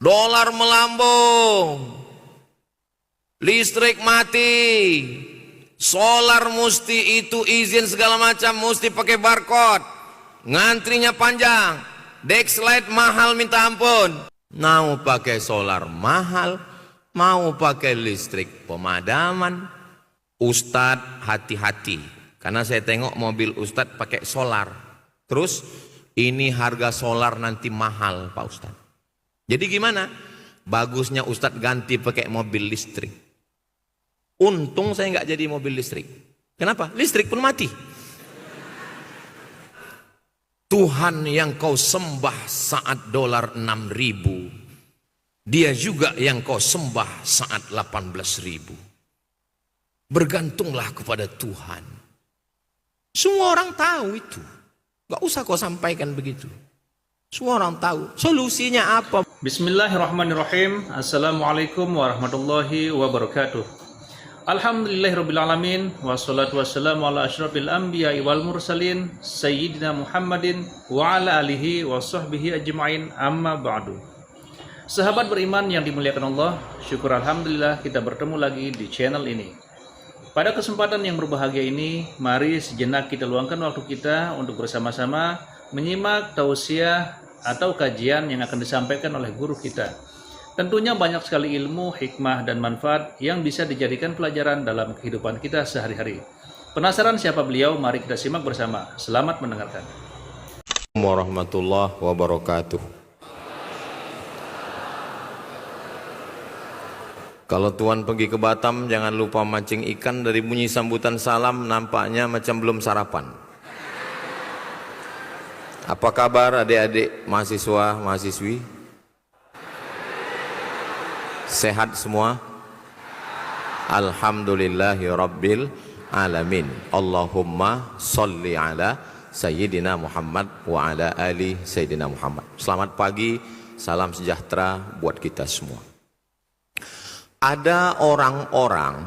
dolar melambung, listrik mati, solar mesti itu izin segala macam, mesti pakai barcode, ngantrinya panjang, Dexlight mahal minta ampun. Mau pakai solar mahal, mau pakai listrik pemadaman. Ustadz hati-hati, karena saya tengok mobil Ustadz pakai solar. Terus ini harga solar nanti mahal Pak Ustadz. Jadi gimana? Bagusnya Ustadz ganti pakai mobil listrik. Untung saya nggak jadi mobil listrik. Kenapa? Listrik pun mati. Tuhan yang kau sembah saat dolar 6.000, dia juga yang kau sembah saat 18.000. Bergantunglah kepada Tuhan. Semua orang tahu itu. Gak usah kau sampaikan begitu. Semua orang tahu. Solusinya apa? Bismillahirrahmanirrahim. Assalamualaikum warahmatullahi wabarakatuh. Alhamdulillahirrabbilalamin. Wassalatu wassalamu ala ashrafil anbiya wal mursalin Sayyidina Muhammadin wa ala alihi wa sahbihi ajma'in, amma ba'du. Sahabat beriman yang dimuliakan Allah, syukur alhamdulillah kita bertemu lagi di channel ini. Pada kesempatan yang berbahagia ini, mari sejenak kita luangkan waktu kita untuk bersama-sama menyimak tausiah atau kajian yang akan disampaikan oleh guru kita. Tentunya banyak sekali ilmu, hikmah, dan manfaat yang bisa dijadikan pelajaran dalam kehidupan kita sehari-hari. Penasaran siapa beliau? Mari kita simak bersama. Selamat mendengarkan. Warahmatullahi wabarakatuh. Kalau tuan pergi ke Batam, jangan lupa mancing ikan. Dari bunyi sambutan salam nampaknya macam belum sarapan. Apa kabar adik-adik mahasiswa, mahasiswi? Sehat semua? Alhamdulillahi rabbil alamin. Allahumma salli ala Sayyidina Muhammad wa ala ali Sayyidina Muhammad. Selamat pagi, salam sejahtera buat kita semua. Ada orang-orang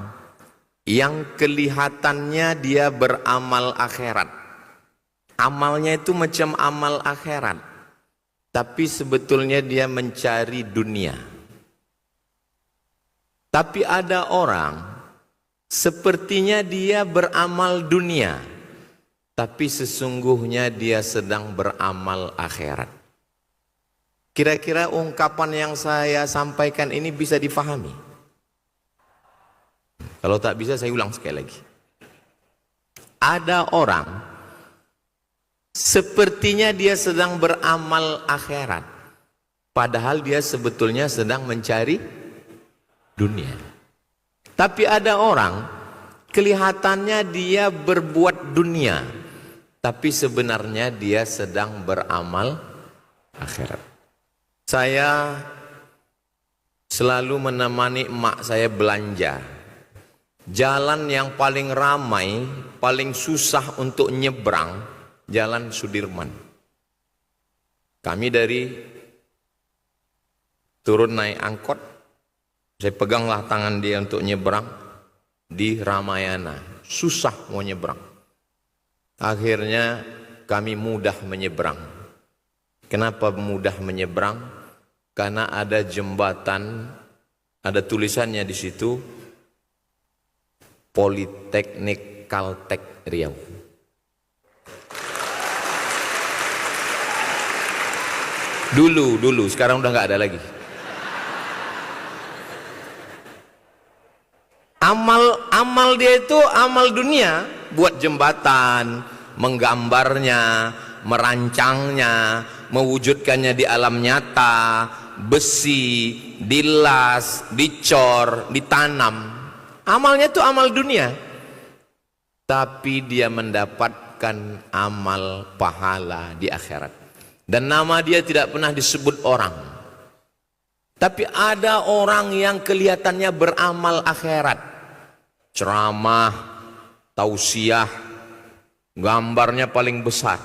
yang kelihatannya dia beramal akhirat. Amalnya itu macam amal akhirat, tapi sebetulnya dia mencari dunia. Tapi ada orang sepertinya dia beramal dunia, tapi sesungguhnya dia sedang beramal akhirat. Kira-kira ungkapan yang saya sampaikan ini bisa difahami? Kalau tak bisa saya ulang sekali lagi. Ada orang sepertinya dia sedang beramal akhirat, padahal dia sebetulnya sedang mencari dunia. Tapi ada orang kelihatannya dia berbuat dunia, tapi sebenarnya dia sedang beramal akhirat. Saya selalu menemani emak saya belanja. Jalan yang paling ramai, paling susah untuk nyebrang, Jalan Sudirman. Kami dari turun naik angkot, saya peganglah tangan dia untuk nyebrang di Ramayana. Susah mau nyebrang. Akhirnya kami mudah menyeberang. Kenapa mudah menyeberang? Karena ada jembatan, ada tulisannya di situ, Politeknik Kaltek Riau. Dulu, sekarang udah nggak ada lagi. Amal dia itu amal dunia, buat jembatan, menggambarnya, merancangnya, mewujudkannya di alam nyata, besi, dilas, dicor, ditanam. Amalnya itu amal dunia, tapi dia mendapatkan amal pahala di akhirat. Dan nama dia tidak pernah disebut orang. Tapi ada orang yang kelihatannya beramal akhirat. Ceramah, tausiah, gambarnya paling besar.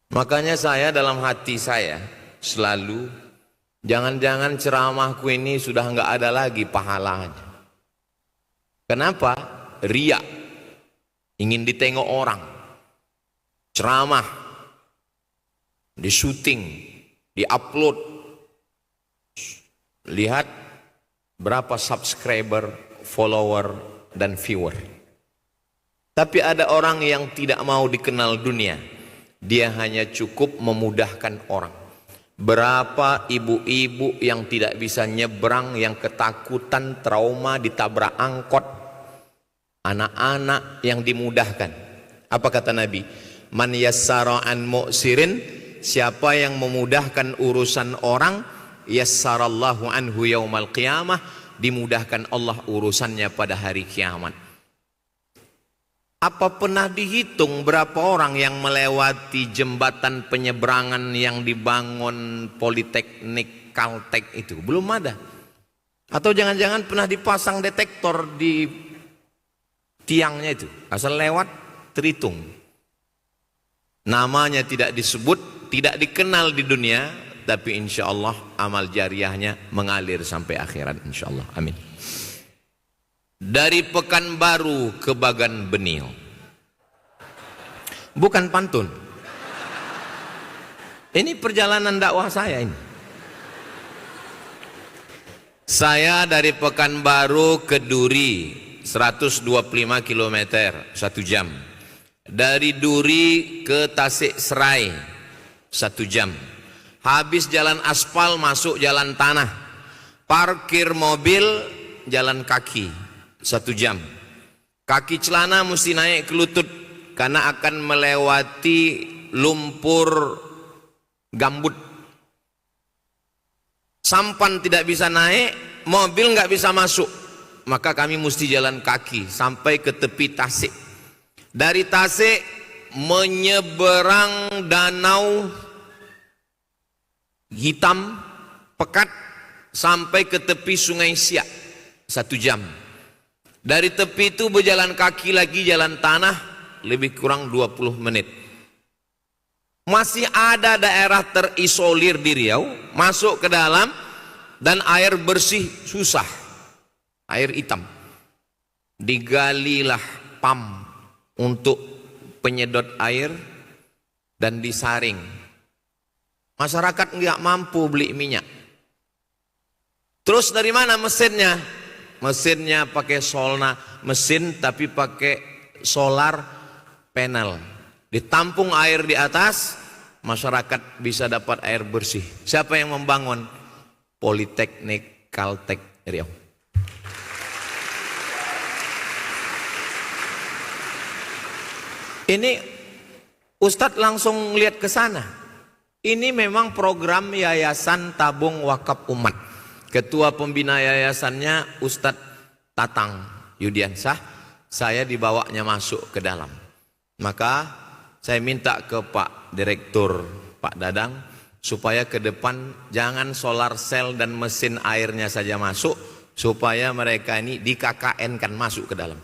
Makanya saya dalam hati saya selalu, jangan-jangan ceramahku ini sudah nggak ada lagi pahalanya. Kenapa? Riya, ingin ditengok orang. Ceramah di syuting, di upload. Lihat berapa subscriber, follower, dan viewer. Tapi ada orang yang tidak mau dikenal dunia. Dia hanya cukup memudahkan orang. Berapa ibu-ibu yang tidak bisa nyebrang, yang ketakutan, trauma, ditabrak angkot. Anak-anak yang dimudahkan. Apa kata Nabi? Man yassara an mu'sirin, siapa yang memudahkan urusan orang, yassarallahu anhu yaumal qiyamah, dimudahkan Allah urusannya pada hari kiamat. Apa pernah dihitung berapa orang yang melewati jembatan penyeberangan yang dibangun Politeknik Kaltek itu? Belum ada. Atau jangan-jangan pernah dipasang detektor di tiangnya itu, asal lewat terhitung. Namanya tidak disebut, tidak dikenal di dunia, tapi insya Allah amal jariahnya mengalir sampai akhirat insya Allah. Amin. Dari Pekanbaru ke Bagan Benil. Bukan pantun. Ini perjalanan dakwah saya ini. Saya dari Pekanbaru ke Duri 125 km 1 jam. Dari Duri ke Tasik Serai 1 jam. Habis jalan aspal masuk jalan tanah. Parkir mobil jalan kaki 1 jam. Kaki celana mesti naik ke lutut karena akan melewati lumpur gambut. Sampan tidak bisa naik, mobil nggak bisa masuk. Maka kami mesti jalan kaki sampai ke tepi Tasik. Dari Tasik menyeberang danau hitam pekat sampai ke tepi Sungai Siak 1 jam. Dari tepi itu berjalan kaki lagi jalan tanah lebih kurang 20 menit. Masih ada daerah terisolir di Riau, masuk ke dalam dan air bersih susah. Air hitam. Digalilah pam untuk penyedot air dan disaring. Masyarakat nggak mampu beli minyak. Terus dari mana mesinnya? Mesinnya pakai solna, mesin tapi pakai solar panel. Ditampung air di atas, masyarakat bisa dapat air bersih. Siapa yang membangun? Politeknik Kaltek Riau. Ini Ustadz langsung lihat ke sana. Ini memang program Yayasan Tabung Wakaf Umat. Ketua pembina yayasannya Ustadz Tatang Yudiansah. Saya dibawanya masuk ke dalam. Maka saya minta ke Pak Direktur, Pak Dadang, supaya ke depan jangan solar cell dan mesin airnya saja masuk, supaya mereka ini di KKN kan masuk ke dalam.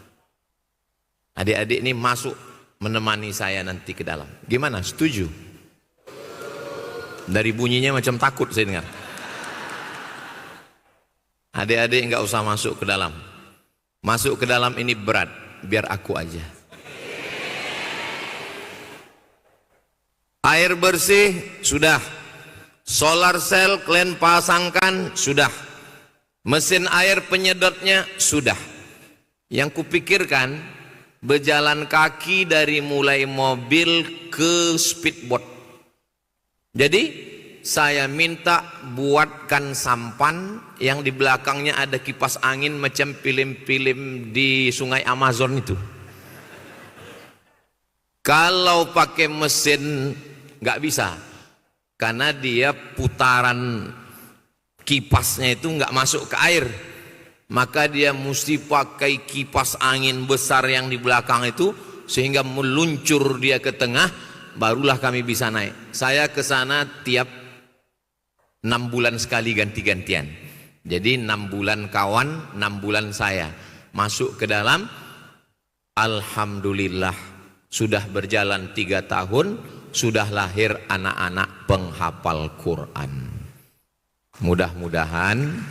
Adik-adik ini masuk menemani saya nanti ke dalam. Gimana? Setuju? Dari bunyinya macam takut saya dengar. Adik-adik nggak usah masuk ke dalam. Masuk ke dalam ini berat, biar aku aja. Air bersih sudah. Solar cell kalian pasangkan sudah. Mesin air penyedotnya sudah. Yang kupikirkan berjalan kaki dari mulai mobil ke speedboat. Jadi saya minta buatkan sampan yang di belakangnya ada kipas angin macam film-film di Sungai Amazon itu. Kalau pakai mesin nggak bisa, karena dia putaran kipasnya itu nggak masuk ke air. Maka dia mesti pakai kipas angin besar yang di belakang itu sehingga meluncur dia ke tengah, barulah kami bisa naik. Saya ke sana tiap 6 bulan sekali ganti-gantian. Jadi 6 bulan kawan, 6 bulan saya. Masuk ke dalam, alhamdulillah sudah berjalan 3 tahun, sudah lahir anak-anak penghafal Quran. Mudah-mudahan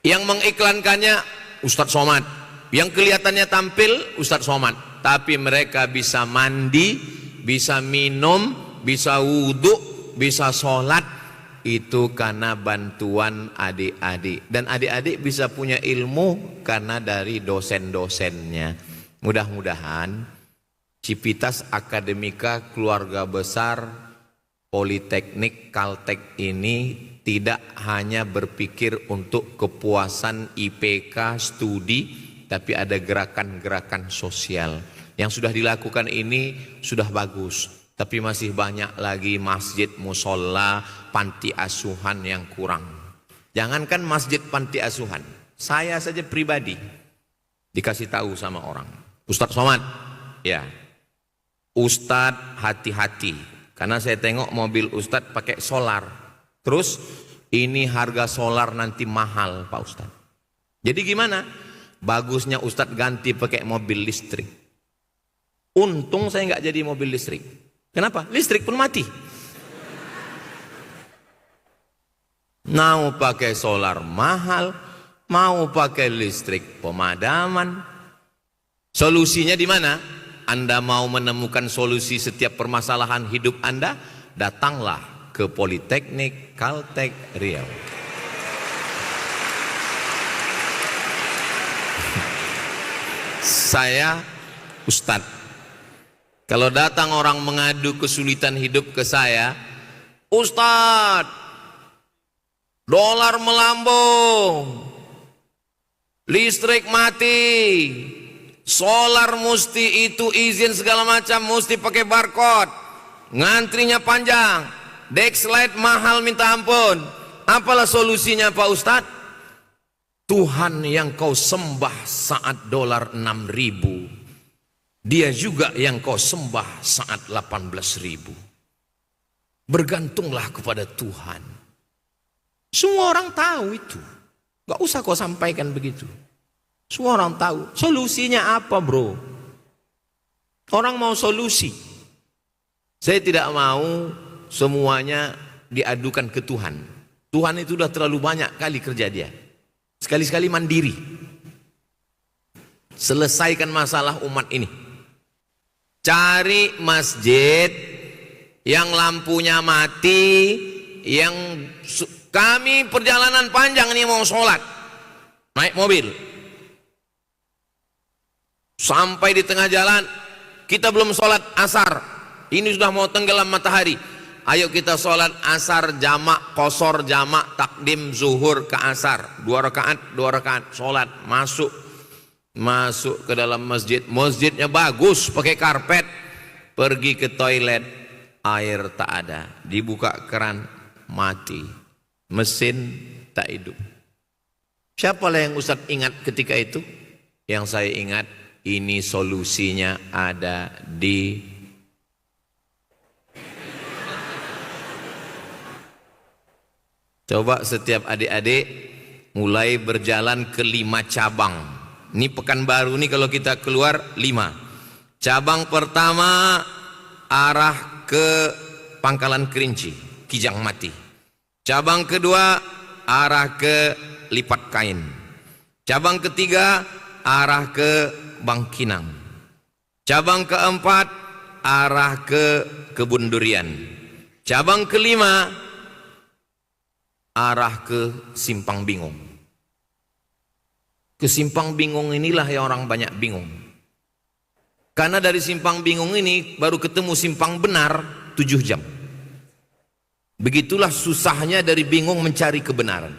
yang mengiklankannya Ustadz Somad, yang kelihatannya tampil Ustadz Somad, tapi mereka bisa mandi, bisa minum, bisa wudhu, bisa sholat, itu karena bantuan adik-adik. Dan adik-adik bisa punya ilmu karena dari dosen-dosennya. Mudah-mudahan Civitas Akademika Keluarga Besar Politeknik Kaltek ini tidak hanya berpikir untuk kepuasan IPK studi, tapi ada gerakan-gerakan sosial. Yang sudah dilakukan ini sudah bagus, tapi masih banyak lagi masjid, musola, panti asuhan yang kurang. Jangankan masjid, panti asuhan, saya saja pribadi dikasih tahu sama orang, Ustadz Somad, ya Ustadz hati-hati, karena saya tengok mobil Ustadz pakai solar. Terus ini harga solar nanti mahal Pak Ustadz. Jadi gimana? Bagusnya Ustadz ganti pakai mobil listrik. Untung saya nggak jadi mobil listrik. Kenapa? Listrik pun mati. Mau pakai solar mahal, mau pakai listrik pemadaman. Solusinya di mana? Anda mau menemukan solusi setiap permasalahan hidup Anda? Datanglah ke Politeknik Kaltek Riau. Saya Ustadz. Kalau datang orang mengadu kesulitan hidup ke saya, Ustadz, dolar melambung, listrik mati, solar mesti itu izin segala macam, mesti pakai barcode, ngantrinya panjang, Dexlite mahal minta ampun. Apalah solusinya Pak Ustadz? Tuhan yang kau sembah saat dolar 6.000, Dia juga yang kau sembah saat 18.000. Bergantunglah kepada Tuhan. Semua orang tahu itu. Gak usah kau sampaikan begitu. Semua orang tahu. Solusinya apa bro? Orang mau solusi. Saya tidak mau semuanya diadukan ke Tuhan. Tuhan itu sudah terlalu banyak kali kerja dia. Sekali-sekali mandiri. Selesaikan masalah umat ini. Cari masjid yang lampunya mati, yang kami perjalanan panjang nih mau sholat, naik mobil, sampai di tengah jalan kita belum sholat asar, ini sudah mau tenggelam matahari. Ayo kita sholat asar jamak, qashar jamak, takdim zuhur ke asar, 2 rakaat, sholat, masuk ke dalam masjid. Masjidnya bagus, pakai karpet. Pergi ke toilet, air tak ada. Dibuka keran, mati. Mesin tak hidup. Siapalah yang Ustadz ingat ketika itu? Yang saya ingat, ini solusinya ada di coba setiap adik-adik mulai berjalan ke 5 cabang. Ini Pekanbaru nih kalau kita keluar 5. Cabang pertama arah ke Pangkalan Kerinci, Kijang Mati. Cabang kedua arah ke Lipat Kain. Cabang ketiga arah ke Bangkinang. Cabang keempat arah ke Kebun Durian. Cabang kelima arah ke Simpang Bingung. Ke Simpang Bingung inilah yang orang banyak bingung. Karena dari Simpang Bingung ini baru ketemu Simpang Benar 7 jam. Begitulah susahnya dari bingung mencari kebenaran.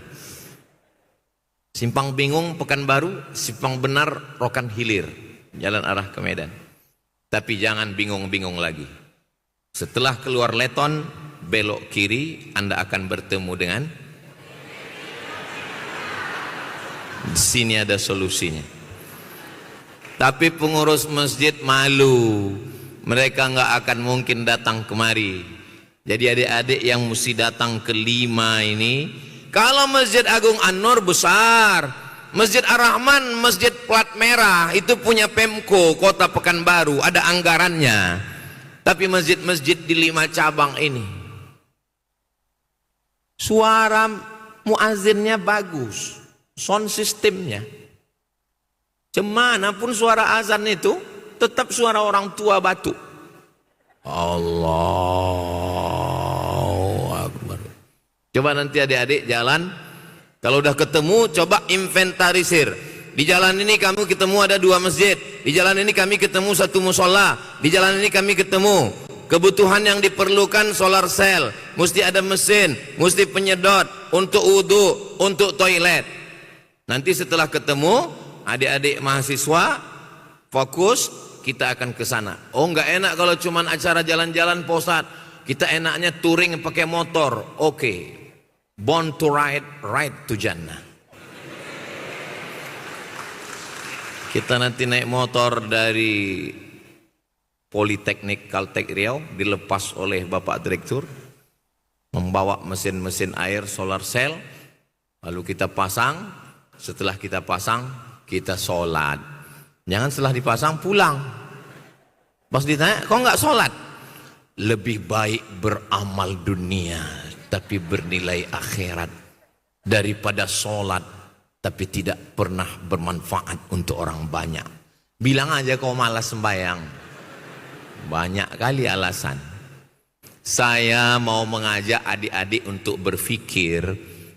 Simpang Bingung Pekanbaru, Simpang Benar Rokan Hilir, jalan arah ke Medan. Tapi jangan bingung-bingung lagi. Setelah keluar Leton, belok kiri, Anda akan bertemu dengan di sini ada solusinya. Tapi pengurus masjid malu, mereka nggak akan mungkin datang kemari. Jadi adik-adik yang mesti datang ke 5 ini, kalau Masjid Agung An-Nur besar, Masjid Ar-Rahman, Masjid Plat Merah itu punya Pemko Kota Pekanbaru, ada anggarannya. Tapi masjid-masjid di 5 cabang ini, suara muazzinnya bagus, sound systemnya. Cumanapun suara azan itu tetap suara orang tua batuk. Allahu Akbar. Coba nanti adik-adik jalan, kalau udah ketemu coba inventarisir. Di jalan ini kamu ketemu ada 2 masjid, di jalan ini kami ketemu 1 musola, di jalan ini kami ketemu kebutuhan yang diperlukan solar cell, mesti ada mesin, mesti penyedot untuk wudhu, untuk toilet. Nanti setelah ketemu adik-adik mahasiswa fokus, kita akan ke sana. Oh, nggak enak kalau cuman acara jalan-jalan posat. Kita enaknya touring pakai motor. Oke. Born to ride, ride to Jannah. Kita nanti naik motor dari Politeknik Kaltek Riau, dilepas oleh Bapak Direktur, membawa mesin-mesin air solar cell, lalu kita pasang. Setelah kita pasang, kita sholat. Jangan setelah dipasang pulang. Pas ditanya, kok nggak sholat? Lebih baik beramal dunia tapi bernilai akhirat daripada sholat tapi tidak pernah bermanfaat untuk orang banyak. Bilang aja kau malas sembahyang. Banyak kali alasan. Saya mau mengajak adik-adik untuk berpikir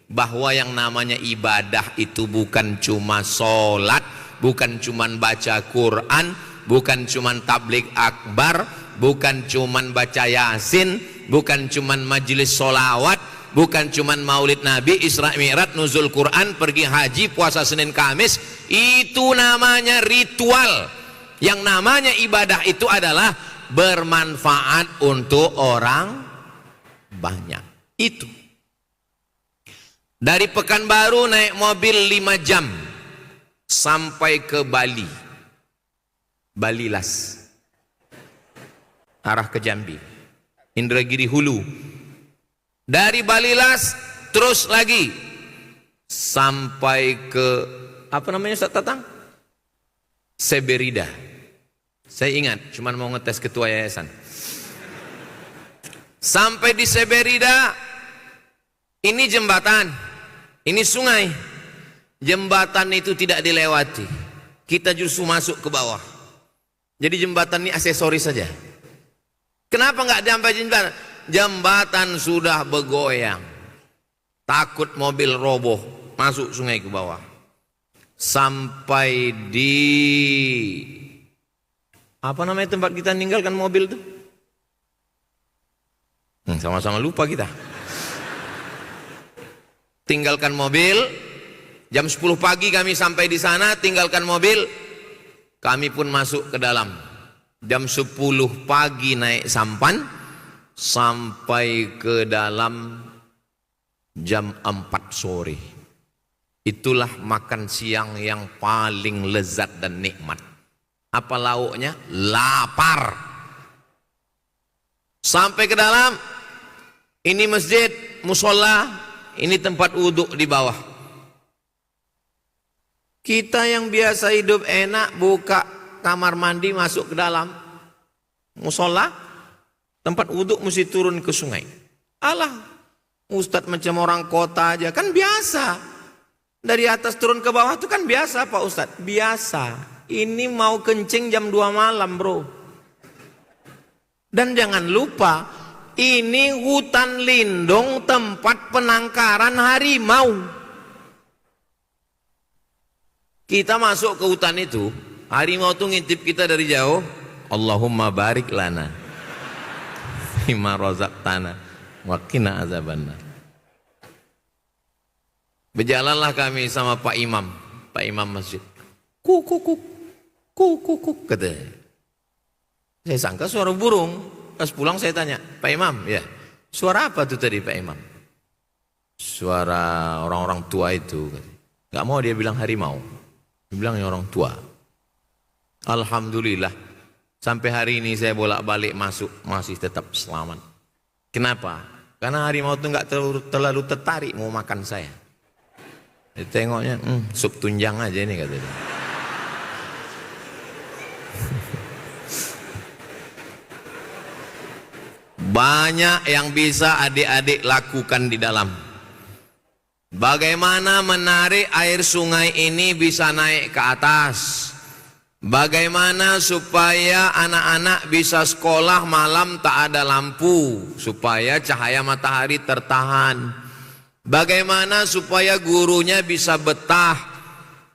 bahwa yang namanya ibadah itu bukan cuma sholat, bukan cuma baca Quran, bukan cuma tabligh akbar, bukan cuma baca yasin, bukan cuma majelis sholawat, bukan cuma maulid Nabi, Isra Mi'raj, nuzul Quran, pergi haji, puasa Senin Kamis. Itu namanya ritual. Yang namanya ibadah itu adalah bermanfaat untuk orang banyak. Itu. Dari Pekanbaru naik mobil 5 jam sampai ke Bali. Balilas. Arah ke Jambi. Indragiri Hulu. Dari Balilas terus lagi sampai ke apa namanya Ustaz Tatang? Seberida. Saya ingat, cuman mau ngetes ketua yayasan. Sampai di Seberida, ini jembatan, ini sungai. Jembatan itu tidak dilewati. Kita justru masuk ke bawah. Jadi jembatan ini aksesoris saja. Kenapa nggak sampai jembatan? Jembatan sudah bergoyang. Takut mobil roboh, masuk sungai ke bawah. Sampai di apa namanya tempat kita meninggalkan mobil tuh? Sama-sama lupa kita. Tinggalkan mobil, jam 10 pagi kami sampai di sana, tinggalkan mobil, kami pun masuk ke dalam. Jam 10 pagi naik sampan, sampai ke dalam jam 4 sore. Itulah makan siang yang paling lezat dan nikmat. Apa lauknya? Lapar. Sampai ke dalam, ini masjid, musola, ini tempat wudhu di bawah. Kita yang biasa hidup enak, buka kamar mandi, masuk ke dalam musola, tempat wudhu mesti turun ke sungai. Alah, Ustadz macam orang kota aja, kan biasa. Dari atas turun ke bawah itu kan biasa Pak Ustadz. Biasa. Ini mau kencing jam 2 malam bro. Dan jangan lupa, ini hutan lindung tempat penangkaran harimau. Kita masuk ke hutan itu, harimau itu ngintip kita dari jauh. Allahumma barik lana fima razaqtana wa qina azabannar. Berjalanlah kami sama Pak Imam masjid. Kuk kuk kuk, kuk kuk kuk, katanya. Saya sangka suara burung. Pas pulang saya tanya, Pak Imam, ya, suara apa tuh tadi Pak Imam? Suara orang-orang tua itu. Gak mau dia bilang harimau, dia bilang orang tua. Alhamdulillah, sampai hari ini saya bolak-balik masuk masih tetap selamat. Kenapa? Karena harimau itu gak terlalu tertarik mau makan saya. Tengoknya, sup tunjang aja ini katanya. Banyak yang bisa adik-adik lakukan di dalam. Bagaimana menarik air sungai ini bisa naik ke atas. Bagaimana supaya anak-anak bisa sekolah malam tak ada lampu, supaya cahaya matahari tertahan. Bagaimana supaya gurunya bisa betah.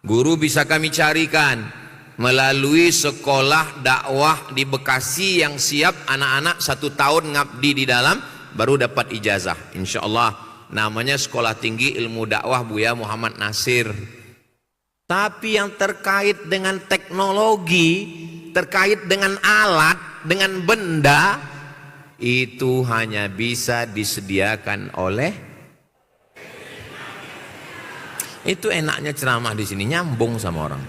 Guru bisa kami carikan melalui sekolah dakwah di Bekasi yang siap anak-anak 1 tahun ngabdi di dalam baru dapat ijazah. Insya Allah namanya Sekolah Tinggi Ilmu Dakwah Buya Muhammad Nasir. Tapi yang terkait dengan teknologi, terkait dengan alat, dengan benda, itu hanya bisa disediakan oleh. Itu enaknya ceramah di sini, nyambung sama orang.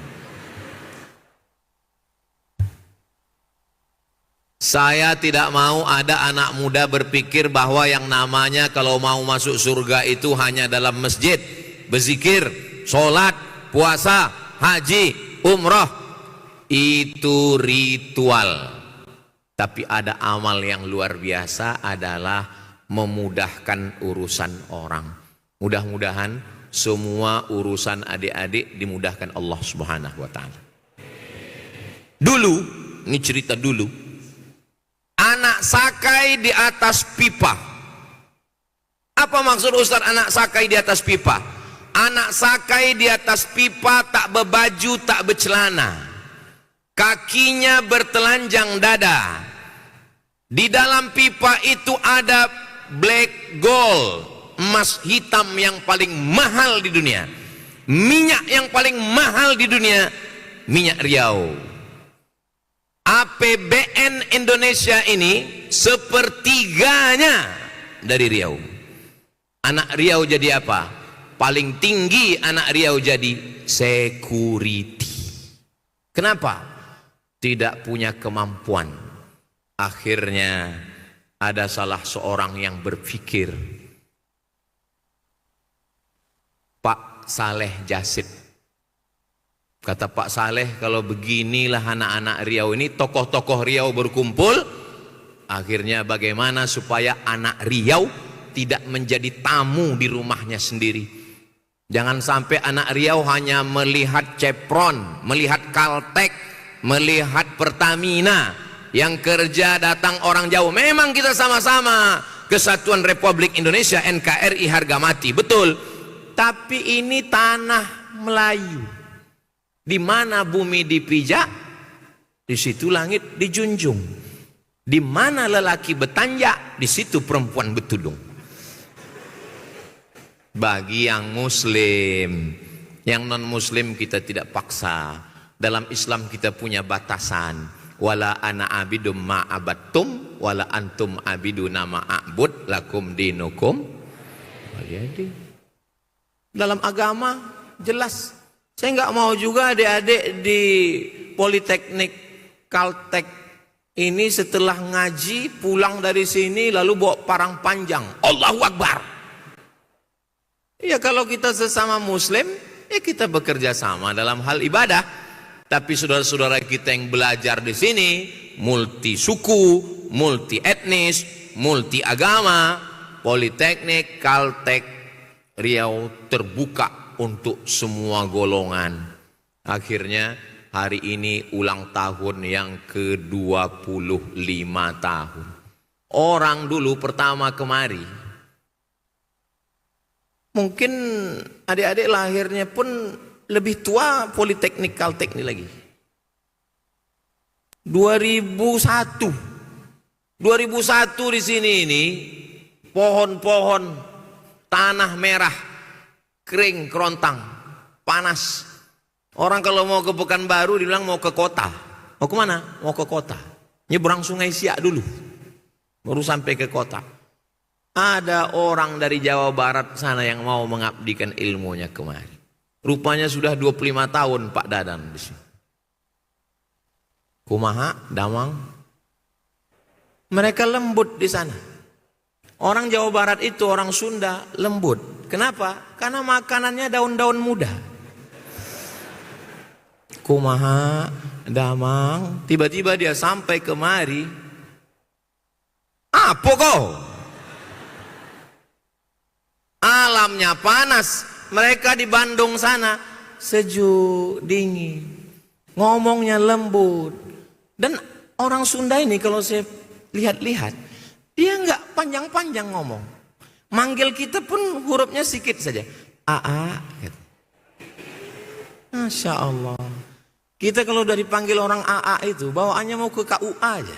Saya tidak mau ada anak muda berpikir bahwa yang namanya kalau mau masuk surga itu hanya dalam masjid, berzikir, sholat, puasa, haji, umroh. Itu ritual. Tapi ada amal yang luar biasa adalah memudahkan urusan orang. Mudah-mudahan semua urusan adik-adik dimudahkan Allah Subhanahu wa ta'ala. Dulu, ini cerita dulu, anak sakai di atas pipa. Apa maksud Ustaz anak sakai di atas pipa? Anak sakai di atas pipa tak berbaju, tak bercelana, kakinya bertelanjang dada. Di dalam pipa itu ada black gold, emas hitam yang paling mahal di dunia. Minyak yang paling mahal di dunia, minyak Riau. APBN Indonesia ini sepertiganya dari Riau. Anak Riau jadi apa? Paling tinggi anak Riau jadi security. Kenapa? Tidak punya kemampuan. Akhirnya ada salah seorang yang berpikir, Pak Saleh Jasid. Kata Pak Saleh, kalau beginilah anak-anak Riau ini, tokoh-tokoh Riau berkumpul, akhirnya bagaimana supaya anak Riau tidak menjadi tamu di rumahnya sendiri. Jangan sampai anak Riau hanya melihat Chevron, melihat Caltech, melihat Pertamina, yang kerja datang orang jauh. Memang kita sama-sama Kesatuan Republik Indonesia, NKRI harga mati, betul. Tapi ini tanah Melayu. Di mana bumi dipijak, di situ langit dijunjung. Di mana lelaki bertanjak, di situ perempuan bertudung. Bagi yang muslim, yang non muslim kita tidak paksa. Dalam Islam kita punya batasan. Wala ana abidum ma'abattum wala antum abiduna ma'abud lakum dinukum. Jadi dalam agama jelas. Saya nggak mau juga adik-adik di Politeknik Caltech ini setelah ngaji pulang dari sini lalu bawa parang panjang, Allahu Akbar. Ya kalau kita sesama muslim, ya kita bekerja sama dalam hal ibadah. Tapi saudara-saudara kita yang belajar di sini, multi suku, multi etnis, multi agama, Politeknik Caltech Riau terbuka untuk semua golongan. Akhirnya hari ini ulang tahun yang ke-25 tahun. Orang dulu pertama kemari, mungkin adik-adik lahirnya pun lebih tua Politeknik Caltech ini lagi. 2001 di sini ini pohon-pohon tanah merah kering kerontang panas. Orang kalau mau ke Pekanbaru dibilang mau ke kota. Mau kemana? Mau ke kota. Nyebrang Sungai Siak dulu, baru sampai ke kota. Ada orang dari Jawa Barat sana yang mau mengabdikan ilmunya kemari. Rupanya sudah 25 tahun Pak Dadan di sini. Kumaha, Damang. Mereka lembut di sana. Orang Jawa Barat itu orang Sunda lembut. Kenapa? Karena makanannya daun-daun muda. Kumaha, Damang. Tiba-tiba dia sampai kemari. Apa kau? Alamnya panas. Mereka di Bandung sana sejuk, dingin. ngomongnya lembut. Dan orang Sunda ini kalau saya lihat-lihat, dia nggak panjang-panjang ngomong. Manggil kita pun hurufnya sedikit saja. Aa. Gitu. Masya Allah. Kita kalau udah dipanggil orang AA itu, bawaannya mau ke KUA aja.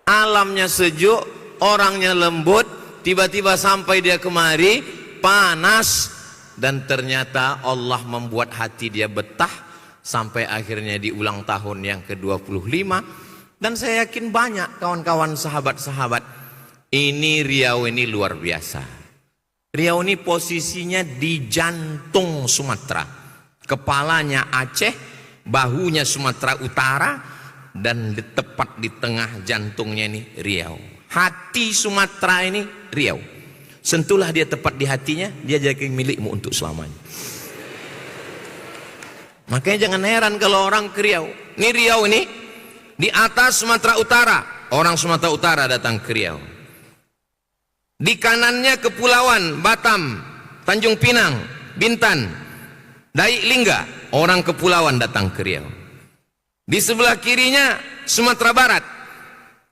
Alamnya sejuk, orangnya lembut, tiba-tiba sampai dia kemari, panas. Dan ternyata Allah membuat hati dia betah, sampai akhirnya di ulang tahun yang ke-25. Dan saya yakin banyak kawan-kawan sahabat-sahabat, ini Riau ini luar biasa. Riau ini posisinya di jantung Sumatera. Kepalanya Aceh, bahunya Sumatera Utara, dan tepat di tengah jantungnya ini Riau. Hati Sumatera ini Riau. Sentuhlah dia tepat di hatinya, dia jadi milikmu untuk selamanya. Makanya jangan heran kalau orang ke Riau. Ini Riau ini di atas Sumatera Utara. Orang Sumatera Utara datang ke Riau. Di kanannya kepulauan Batam, Tanjung Pinang, Bintan, Daik Lingga. Orang kepulauan datang ke Riau. Di sebelah kirinya Sumatera Barat.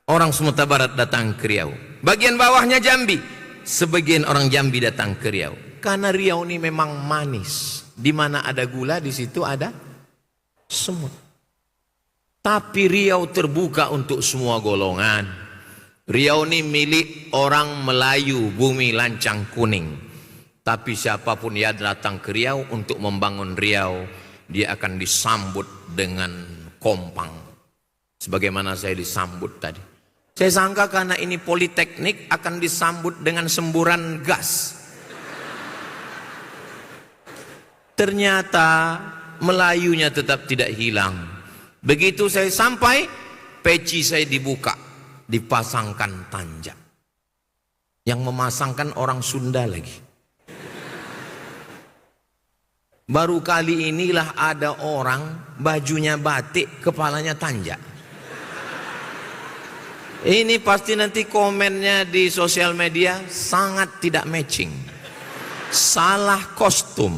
Orang Sumatera Barat datang ke Riau. Bagian bawahnya Jambi. Sebagian orang Jambi datang ke Riau. Karena Riau ini memang manis. Di mana ada gula, di situ ada semut. Tapi Riau terbuka untuk semua golongan. Riau ini milik orang Melayu, bumi lancang kuning. Tapi siapapun yang datang ke Riau untuk membangun Riau, dia akan disambut dengan kompang. Sebagaimana saya disambut tadi. Saya sangka karena ini politeknik akan disambut dengan semburan gas. Ternyata Melayunya tetap tidak hilang. Begitu saya sampai, peci saya dibuka, dipasangkan tanjak. Yang memasangkan orang Sunda lagi. Baru kali inilah ada orang bajunya batik, kepalanya tanjak. Ini pasti nanti komennya di sosial media sangat tidak matching. Salah kostum.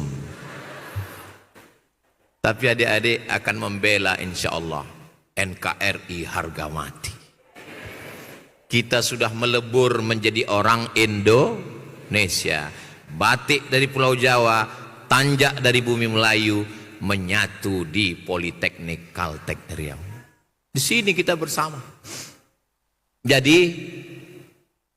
Tapi adik-adik akan membela insya Allah NKRI harga mati. Kita sudah melebur menjadi orang Indonesia. Batik dari Pulau Jawa, tanjak dari bumi Melayu menyatu di Politeknik Kaltek Riau. Di sini kita bersama. Jadi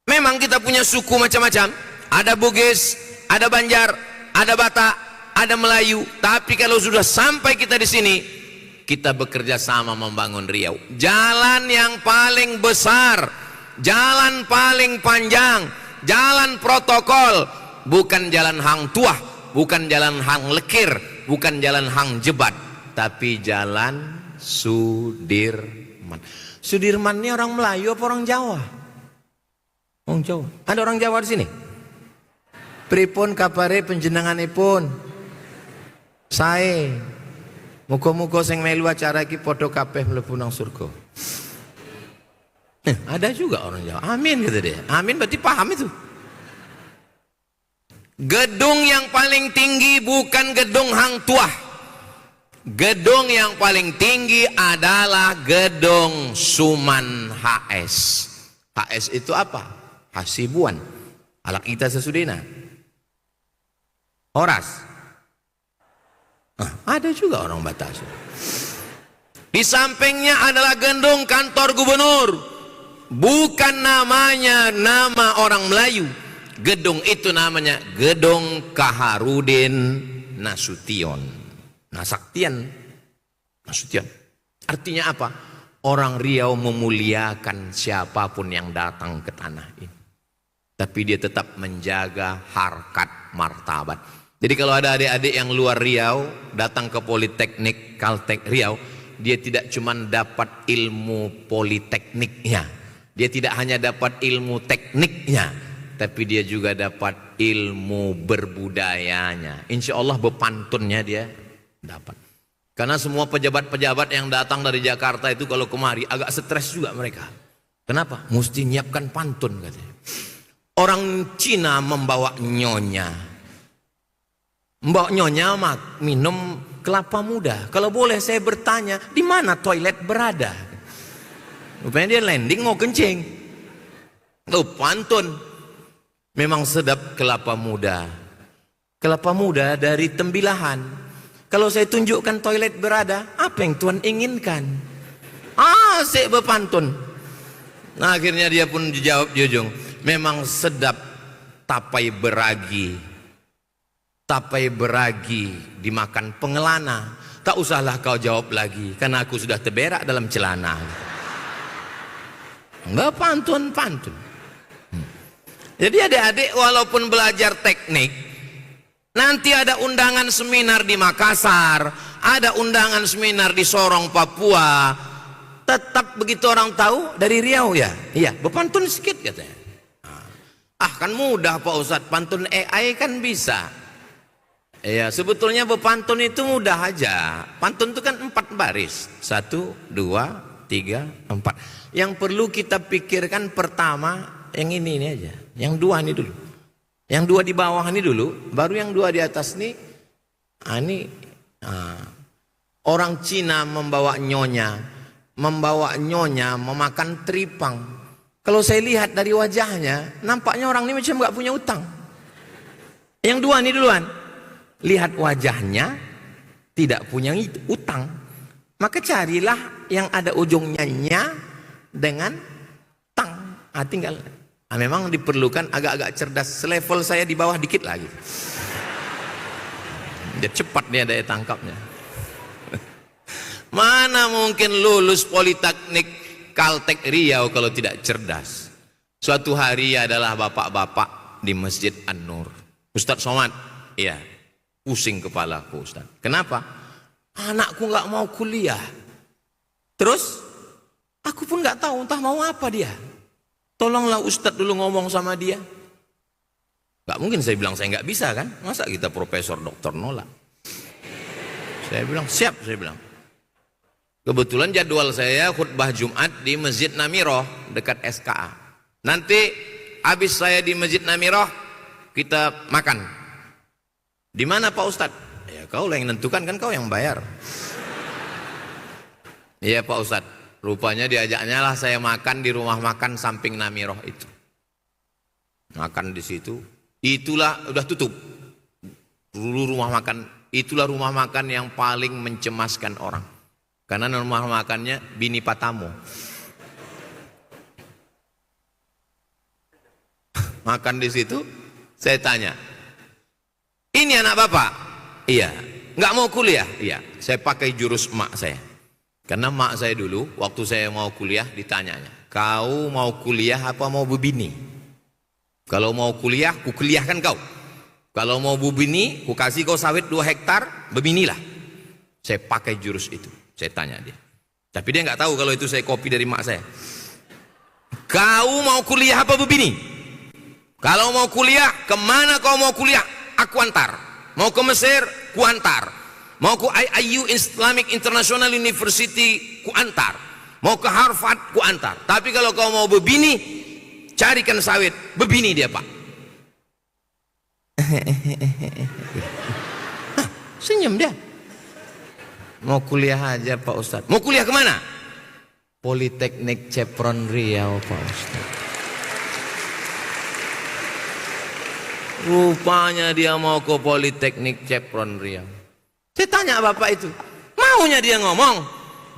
memang kita punya suku macam-macam. Ada Bugis, ada Banjar, ada Batak, ada Melayu. Tapi kalau sudah sampai kita di sini, kita bekerja sama membangun Riau. Jalan yang paling besar, jalan paling panjang, jalan protokol, bukan jalan hang tuah, bukan jalan hang lekir, bukan jalan hang jebat, tapi jalan Sudirman. Sudirman ini orang Melayu apa orang Jawa? Orang Jawa. Ada orang Jawa di sini? Pripun kabare panjenenganipun? Sae. Muga-muga sing melu acara iki padha kabeh mlebu nang surga. Ada juga orang Jawa. Amin gitu deh. Amin berarti paham itu. Gedung yang paling tinggi bukan gedung hang tuah. Gedung yang paling tinggi adalah gedung Suman HS. HS itu apa? Hasibuan. Alak kita sesudena. Horas. Ada juga orang Batak. Di sampingnya adalah gedung kantor gubernur. Bukan namanya nama orang Melayu. Gedung itu namanya Gedung Kaharudin Nasution. Nasution. Artinya apa? Orang Riau memuliakan siapapun yang datang ke tanah ini. Tapi dia tetap menjaga harkat martabat. Jadi kalau ada adik-adik yang luar Riau datang ke Politeknik Kaltek Riau, dia tidak cuma dapat ilmu politekniknya. Dia tidak hanya dapat ilmu tekniknya, tapi dia juga dapat ilmu berbudayanya. Insya Allah bepantunnya dia dapat. Karena semua pejabat-pejabat yang datang dari Jakarta itu kalau kemari agak stres juga mereka. Kenapa? Mesti nyiapkan pantun katanya. Orang Cina membawa nyonya. Mbak Nyonya minum kelapa muda. Kalau boleh saya bertanya, di mana toilet berada? Rupanya dia landing mau kencing. Oh, pantun. Memang sedap kelapa muda. Kelapa muda dari tembilahan. Kalau saya tunjukkan toilet berada, apa yang Tuhan inginkan? Asik berpantun. Nah, akhirnya dia pun dijawab di ujung. Memang sedap tapai beragi. Tapai beragi dimakan pengelana. Tak usahlah kau jawab lagi, karena aku sudah terberak dalam celana. Enggak pantun. Jadi adik-adik walaupun belajar teknik, nanti ada undangan seminar di Makassar, ada undangan seminar di Sorong, Papua, tetap begitu orang tahu dari Riau ya. Iya, berpantun sedikit katanya. Kan mudah Pak Ustadz, pantun AI kan bisa. Ya, sebetulnya berpantun itu mudah aja. Pantun itu kan 4 baris. 1, 2, 3, 4. Yang perlu kita pikirkan pertama yang ini aja. Yang 2 ini dulu. Yang 2 di bawah ini dulu, baru yang 2 di atas nih. Orang Cina membawa nyonya memakan teripang. Kalau saya lihat dari wajahnya, nampaknya orang ini macam nggak punya utang. Yang 2 ini duluan. Lihat wajahnya tidak punya utang, maka carilah yang ada ujungnya nya dengan tang. Tinggal memang diperlukan agak-agak cerdas, selevel saya di bawah dikit lagi. Dia cepat dia daya tangkapnya. Mana mungkin lulus Politeknik Kaltek Riau kalau tidak cerdas. Suatu hari adalah bapak-bapak di Masjid An-Nur. Ustadz Somad, iya. Pusing kepalaku Ustaz. Kenapa? Anakku nggak mau kuliah. Terus aku pun nggak tahu entah mau apa dia. Tolonglah Ustaz dulu ngomong sama dia. Nggak mungkin saya bilang saya nggak bisa kan? Masa kita profesor doktor nolak? Saya bilang siap, saya bilang. Kebetulan jadwal saya khutbah Jumat di Masjid Namiroh dekat SKA. Nanti habis saya di Masjid Namiroh kita makan. Di mana Pak Ustadz? Ya kau lah yang nentukan, kan kau yang bayar. Iya Pak Ustadz. Rupanya diajaknya lah saya makan di rumah makan samping Namiroh itu. Makan di situ. Itulah udah tutup. Dulu rumah makan. Itulah rumah makan yang paling mencemaskan orang. Karena rumah makannya Bini Patamu. Makan di situ. Saya tanya. Ini anak bapak? Iya. Nggak mau kuliah? Iya. Saya pakai jurus emak saya. Karena emak saya dulu, waktu saya mau kuliah ditanyanya, kau mau kuliah apa mau berbini? Kalau mau kuliah, ku kuliahkan kau. Kalau mau berbini, ku kasih kau sawit 2 hektar, berbinilah. Saya pakai jurus itu. Saya tanya dia. Tapi dia nggak tahu kalau itu saya copy dari emak saya. Kau mau kuliah apa berbini? Kalau mau kuliah, kemana kau mau kuliah? Aku antar. Mau ke Mesir, ku antar. Mau ke IIU Islamic International University, ku antar. Mau ke Harvard, ku antar. Tapi kalau kau mau berbini, carikan sawit. Berbini dia Pak. Senyum dia. Mau kuliah aja Pak Ustadz. Mau kuliah kemana? Politeknik Cepron Riau Pak Ustadz. Rupanya dia mau ke Politeknik Cepron Riau. Saya tanya bapak itu, maunya dia ngomong.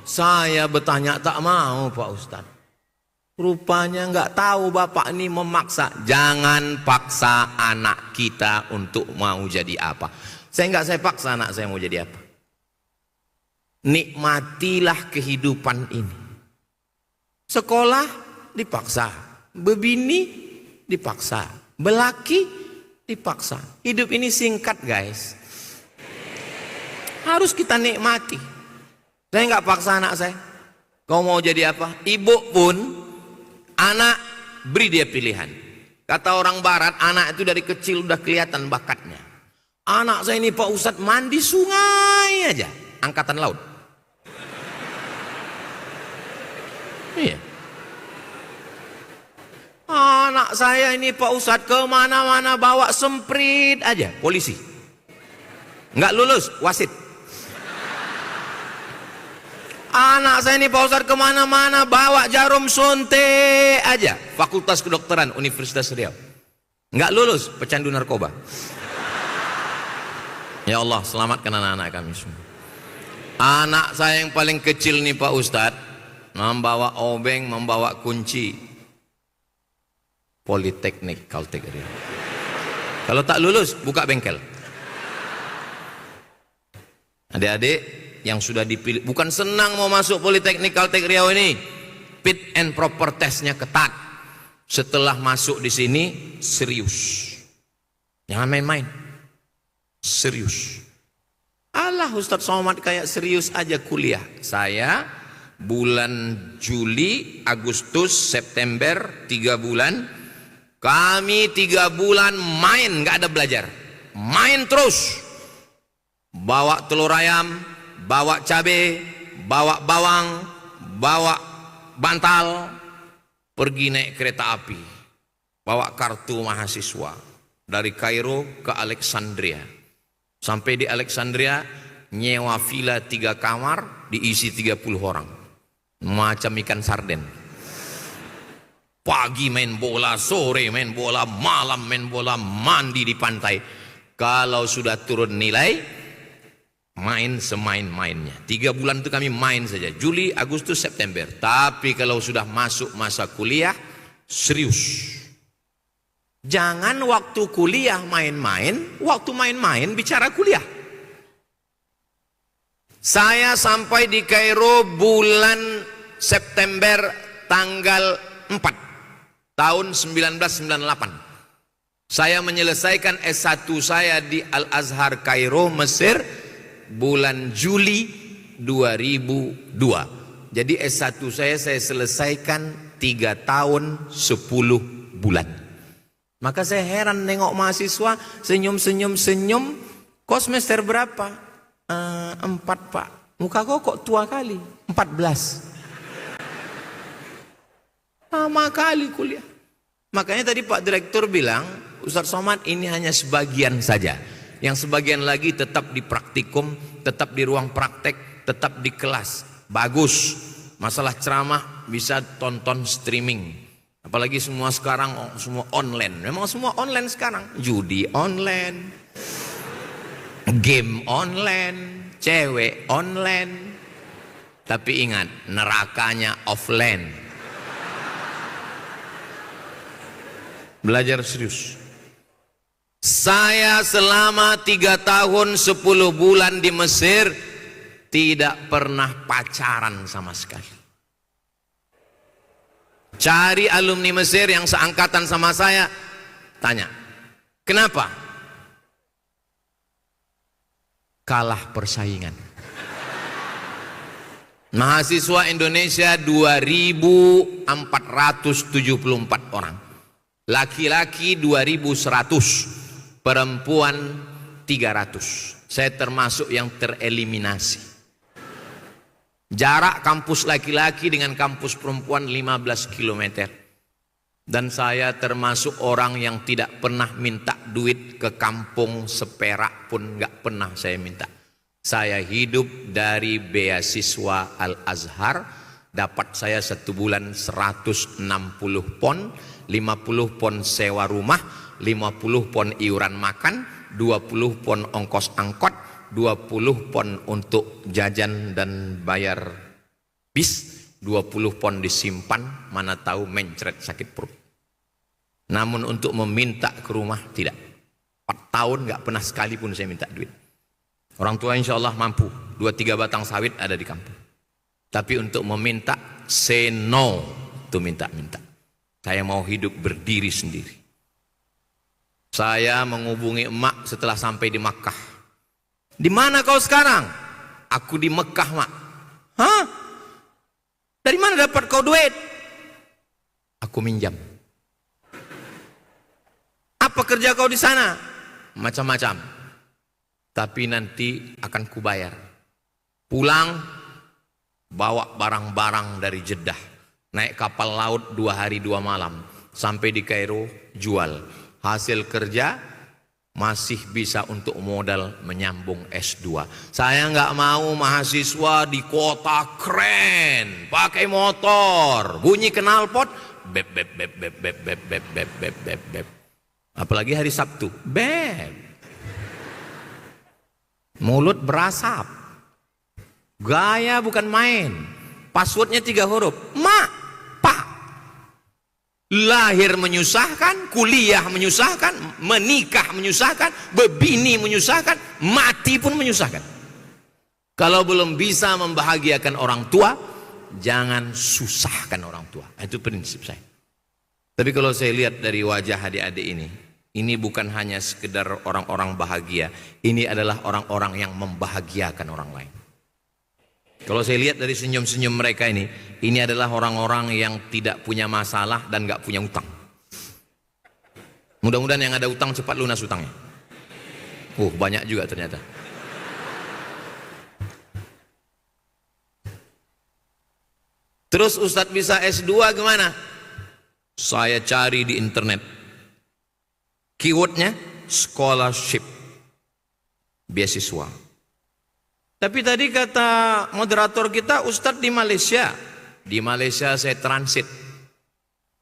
Saya bertanya tak mau Pak Ustadz. Rupanya nggak tahu bapak ini memaksa. Jangan paksa anak kita untuk mau jadi apa. Saya paksa anak saya mau jadi apa. Nikmatilah kehidupan ini. Sekolah dipaksa, berbini dipaksa, belaki dipaksa. Hidup ini singkat guys. Harus kita nikmati. Saya nggak paksa anak saya. Kau mau jadi apa? Ibu pun anak beri dia pilihan. Kata orang barat, anak itu dari kecil udah kelihatan bakatnya. Anak saya ini Pak Ustadz mandi sungai aja, angkatan laut. Iya. Anak saya ini Pak Ustadz kemana-mana bawa semprit aja, polisi. Nggak lulus, wasit. Anak saya ini Pak Ustadz kemana-mana bawa jarum suntik aja. Fakultas Kedokteran Universitas Riau. Nggak lulus, pecandu narkoba. Ya Allah, selamatkan anak-anak kami semua. Anak saya yang paling kecil nih Pak Ustadz, membawa obeng, membawa kunci. Politeknik Kalteng Riau. Kalau tak lulus, buka bengkel. Adik-adik yang sudah dipilih, bukan senang mau masuk Politeknik Kalteng Riau ini, fit and proper testnya ketat. Setelah masuk di sini serius, jangan main-main, serius. Allah Ustadz Somad kayak serius aja kuliah. Saya bulan Juli, Agustus, September 3 bulan, kami 3 bulan main, nggak ada belajar, main terus, bawa telur ayam, bawa cabai, bawa bawang, bawa bantal, pergi naik kereta api, bawa kartu mahasiswa dari Kairo ke Alexandria. Sampai di Alexandria nyewa villa 3 kamar diisi 30 orang, macam ikan sarden. Pagi main bola, sore main bola, malam main bola, mandi di pantai. Kalau sudah turun nilai, main semain-mainnya. 3 bulan itu kami main saja, Juli, Agustus, September. Tapi kalau sudah masuk masa kuliah, serius. Jangan waktu kuliah main-main, waktu main-main bicara kuliah. Saya sampai di Kairo bulan September tanggal 4 tahun 1998. Saya menyelesaikan S1 saya di Al-Azhar Kairo, Mesir, bulan Juli 2002. Jadi S1 saya selesaikan 3 tahun 10 bulan. Maka saya heran nengok mahasiswa senyum. Kok semester berapa? 4 Pak. Muka kok tua kali? 14. Lama kali kuliah. Makanya tadi Pak Direktur bilang, Ustadz Somad ini hanya sebagian saja. Yang sebagian lagi tetap di praktikum, tetap di ruang praktek, tetap di kelas. Bagus. Masalah ceramah bisa tonton streaming. Apalagi semua sekarang semua online. Memang semua online sekarang. Judi online, game online, cewek online. Tapi ingat, nerakanya offline. Belajar serius. Saya selama 3 tahun 10 bulan di Mesir tidak pernah pacaran sama sekali. Cari alumni Mesir yang seangkatan sama saya, tanya, kenapa? Kalah persaingan. Mahasiswa Indonesia 2.474 orang. Laki-laki 2.100, perempuan 300. Saya termasuk yang tereliminasi. Jarak kampus laki-laki dengan kampus perempuan 15 km. Dan saya termasuk orang yang tidak pernah minta duit ke kampung seperak pun nggak pernah saya minta. Saya hidup dari beasiswa Al-Azhar, dapat saya 1 bulan 160 pon, 50 pon sewa rumah, 50 pon iuran makan, 20 pon ongkos angkot, 20 pon untuk jajan dan bayar bis, 20 pon disimpan, mana tahu mencret sakit perut. Namun untuk meminta ke rumah tidak. 4 tahun nggak pernah sekalipun saya minta duit. Orang tua insya Allah mampu, 2-3 batang sawit ada di kampung. Tapi untuk meminta, say no, itu minta-minta. Saya mau hidup berdiri sendiri. Saya menghubungi emak setelah sampai di Makkah. Di mana kau sekarang? Aku di Mekah, Mak. Hah? Dari mana dapat kau duit? Aku minjam. Apa kerja kau di sana? Macam-macam. Tapi nanti akan kubayar. Pulang, bawa barang-barang dari Jeddah. Naik kapal laut 2 hari 2 malam. Sampai di Kairo, jual. Hasil kerja, masih bisa untuk modal menyambung S2. Saya nggak mau mahasiswa di kota keren, pakai motor, bunyi knalpot, beb beb beb beb beb beb beb beb beb beb beb. Apalagi hari Sabtu, beb. Mulut berasap. Gaya bukan main. Passwordnya 3 huruf. Lahir menyusahkan, kuliah menyusahkan, menikah menyusahkan, bebini menyusahkan, mati pun menyusahkan. Kalau belum bisa membahagiakan orang tua, jangan susahkan orang tua. Itu prinsip saya. Tapi kalau saya lihat dari wajah adik-adik ini bukan hanya sekedar orang-orang bahagia, ini adalah orang-orang yang membahagiakan orang lain. Kalau saya lihat dari senyum-senyum mereka ini adalah orang-orang yang tidak punya masalah dan gak punya utang. Mudah-mudahan yang ada utang cepat lunas utangnya. Banyak juga ternyata. Terus Ustadz bisa S2 gimana? Saya cari di internet. Keywordnya scholarship, beasiswa. Tapi tadi kata moderator kita, Ustadz di Malaysia. Di Malaysia saya transit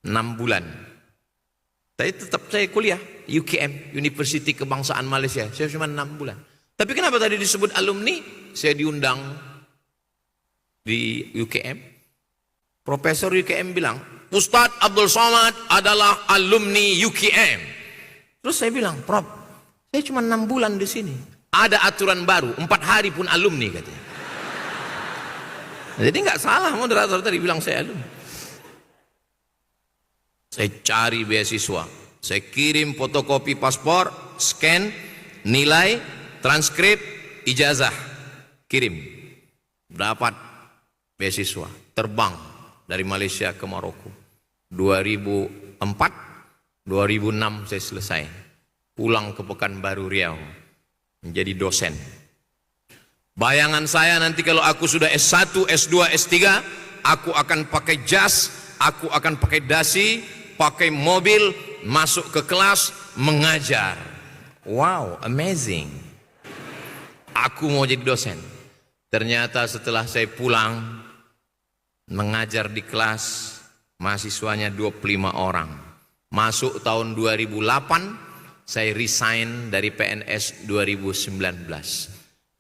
6 bulan. Tapi tetap saya kuliah, UKM, Universiti Kebangsaan Malaysia. Saya cuma 6 bulan. Tapi kenapa tadi disebut alumni? Saya diundang di UKM. Profesor UKM bilang, Ustadz Abdul Somad adalah alumni UKM. Terus saya bilang, Prof, saya cuma 6 bulan di sini. Ada aturan baru, 4 hari pun alumni katanya. Jadi nggak salah moderator tadi bilang saya alumni. Saya cari beasiswa, saya kirim fotokopi paspor, scan, nilai, transkrip, ijazah, kirim. Dapat beasiswa, terbang dari Malaysia ke Maroko. 2004, 2006 saya selesai. Pulang ke Pekanbaru Riau. Menjadi dosen. Bayangan saya nanti kalau aku sudah S1, S2, S3, aku akan pakai jas, aku akan pakai dasi, pakai mobil, masuk ke kelas, mengajar. Wow, amazing. Aku mau jadi dosen. Ternyata setelah saya pulang, mengajar di kelas, mahasiswanya 25 orang. Masuk tahun 2008, saya resign dari PNS 2019.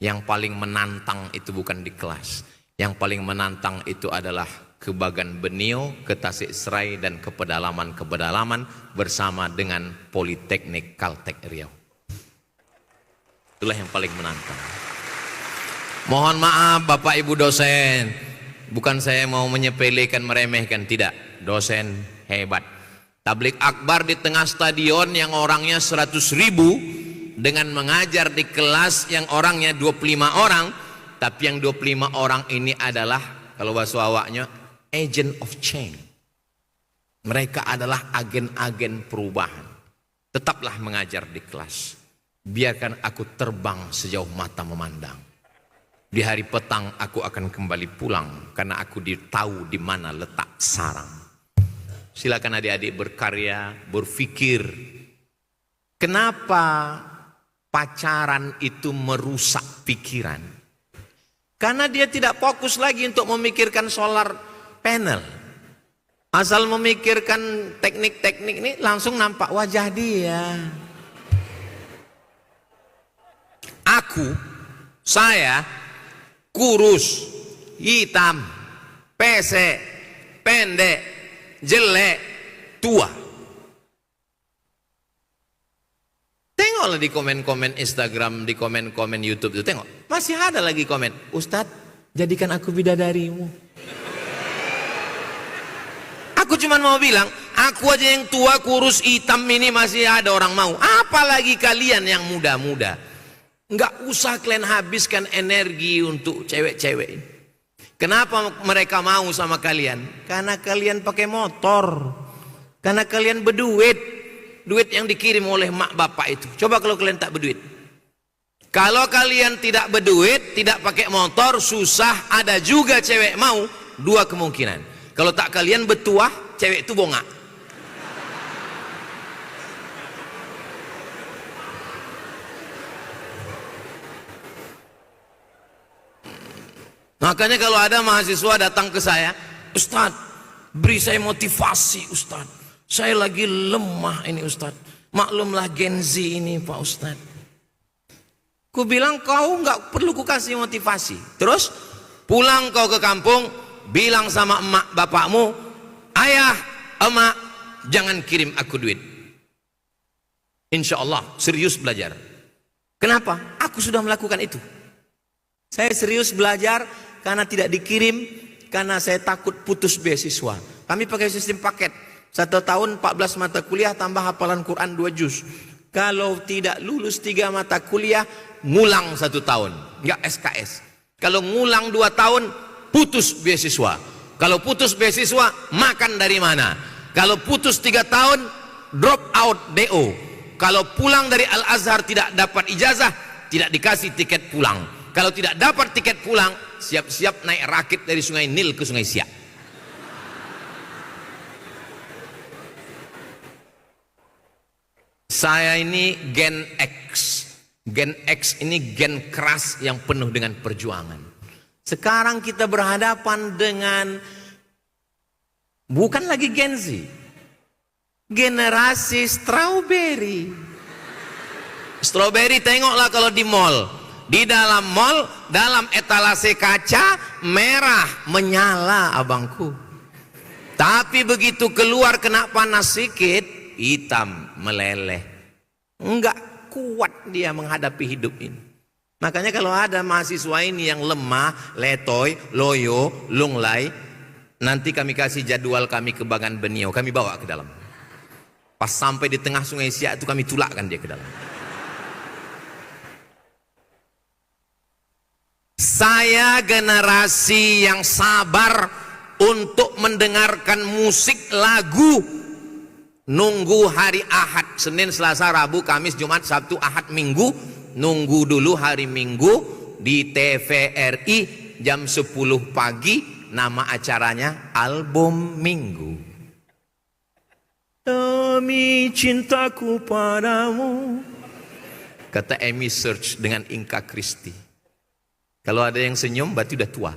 Yang paling menantang itu bukan di kelas. Yang paling menantang itu adalah ke Bagan Benio, ke Tasik Serai, dan ke pedalaman-pedalaman bersama dengan Politeknik Kaltek Riau. Itulah yang paling menantang. Mohon maaf Bapak Ibu dosen. Bukan saya mau menyepelekan, meremehkan, tidak. Dosen hebat. Tablik akbar di tengah stadion yang orangnya 100.000 dengan mengajar di kelas yang orangnya 25 orang, tapi yang 25 orang ini adalah, kalau bahasa awaknya, agent of change. Mereka adalah agen-agen perubahan. Tetaplah mengajar di kelas. Biarkan aku terbang sejauh mata memandang. Di hari petang aku akan kembali pulang karena aku tahu di mana letak sarang. Silakan adik-adik berkarya, berpikir. Kenapa pacaran itu merusak pikiran? Karena dia tidak fokus lagi untuk memikirkan solar panel. Asal memikirkan teknik-teknik ini langsung nampak wajah dia. Saya kurus, hitam, pesek, pendek, jelek, tua. Tengoklah di komen-komen Instagram, di komen-komen YouTube itu, tengok. Masih ada lagi komen, Ustadz, jadikan aku bidadarimu. Aku cuma mau bilang, aku aja yang tua, kurus, hitam ini masih ada orang mau. Apalagi kalian yang muda-muda. Enggak usah kalian habiskan energi untuk cewek-cewek. Kenapa mereka mau sama kalian? Karena kalian pakai motor. Karena kalian berduit. Duit yang dikirim oleh mak bapak itu. Coba kalau kalian tak berduit. Kalau kalian tidak berduit, tidak pakai motor, susah, ada juga cewek mau. Dua kemungkinan. Kalau tak kalian bertuah, cewek itu bongak. Makanya kalau ada mahasiswa datang ke saya, Ustadz, beri saya motivasi Ustadz. Saya lagi lemah ini Ustadz. Maklumlah Gen Z ini Pak Ustadz. Ku bilang kau nggak perlu ku kasih motivasi. Terus pulang kau ke kampung, bilang sama emak bapakmu, ayah, emak, jangan kirim aku duit. Insya Allah serius belajar. Kenapa? Aku sudah melakukan itu. Saya serius belajar karena tidak dikirim, karena saya takut putus beasiswa. Kami pakai sistem paket. 1 tahun 14 mata kuliah tambah hafalan Quran 2 juz. Kalau tidak lulus 3 mata kuliah, ngulang 1 tahun. Enggak SKS. Kalau ngulang 2 tahun, putus beasiswa. Kalau putus beasiswa, makan dari mana? Kalau putus 3 tahun, drop out DO. Kalau pulang dari Al-Azhar tidak dapat ijazah, tidak dikasih tiket pulang. Kalau tidak dapat tiket pulang, siap-siap naik rakit dari Sungai Nil ke Sungai Siak. Saya ini Gen X. Gen X ini gen keras yang penuh dengan perjuangan. Sekarang kita berhadapan dengan bukan lagi Gen Z, generasi strawberry. Strawberry tengoklah kalau di mall. Di dalam mall, dalam etalase kaca merah menyala abangku. Tapi begitu keluar kena panas sedikit, hitam meleleh. Enggak kuat dia menghadapi hidup ini. Makanya kalau ada mahasiswa ini yang lemah, letoy, loyo, lunglai, nanti kami kasih jadwal kami ke Bagan Benio, kami bawa ke dalam. Pas sampai di tengah Sungai Siak itu kami tulakkan dia ke dalam. Saya generasi yang sabar untuk mendengarkan musik lagu, nunggu hari Ahad, Senin, Selasa, Rabu, Kamis, Jumat, Sabtu, Ahad, Minggu. Nunggu dulu hari Minggu di TVRI jam 10 pagi, nama acaranya Album Minggu. Demi cintaku padamu, kata Amy Search dengan Inka Christie. Kalau ada yang senyum berarti udah tua.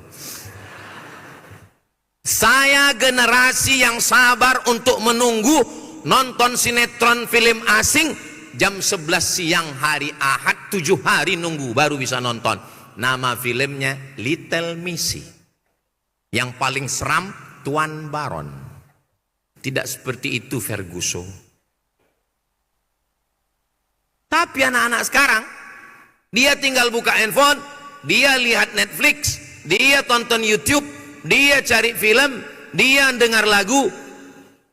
Saya generasi yang sabar untuk menunggu nonton sinetron film asing jam 11 siang hari Ahad, 7 hari nunggu baru bisa nonton. Nama filmnya Little Missy. Yang paling seram Tuan Baron. Tidak seperti itu Ferguson. Tapi anak-anak sekarang, dia tinggal buka handphone, dia lihat Netflix, dia tonton YouTube, dia cari film, dia dengar lagu,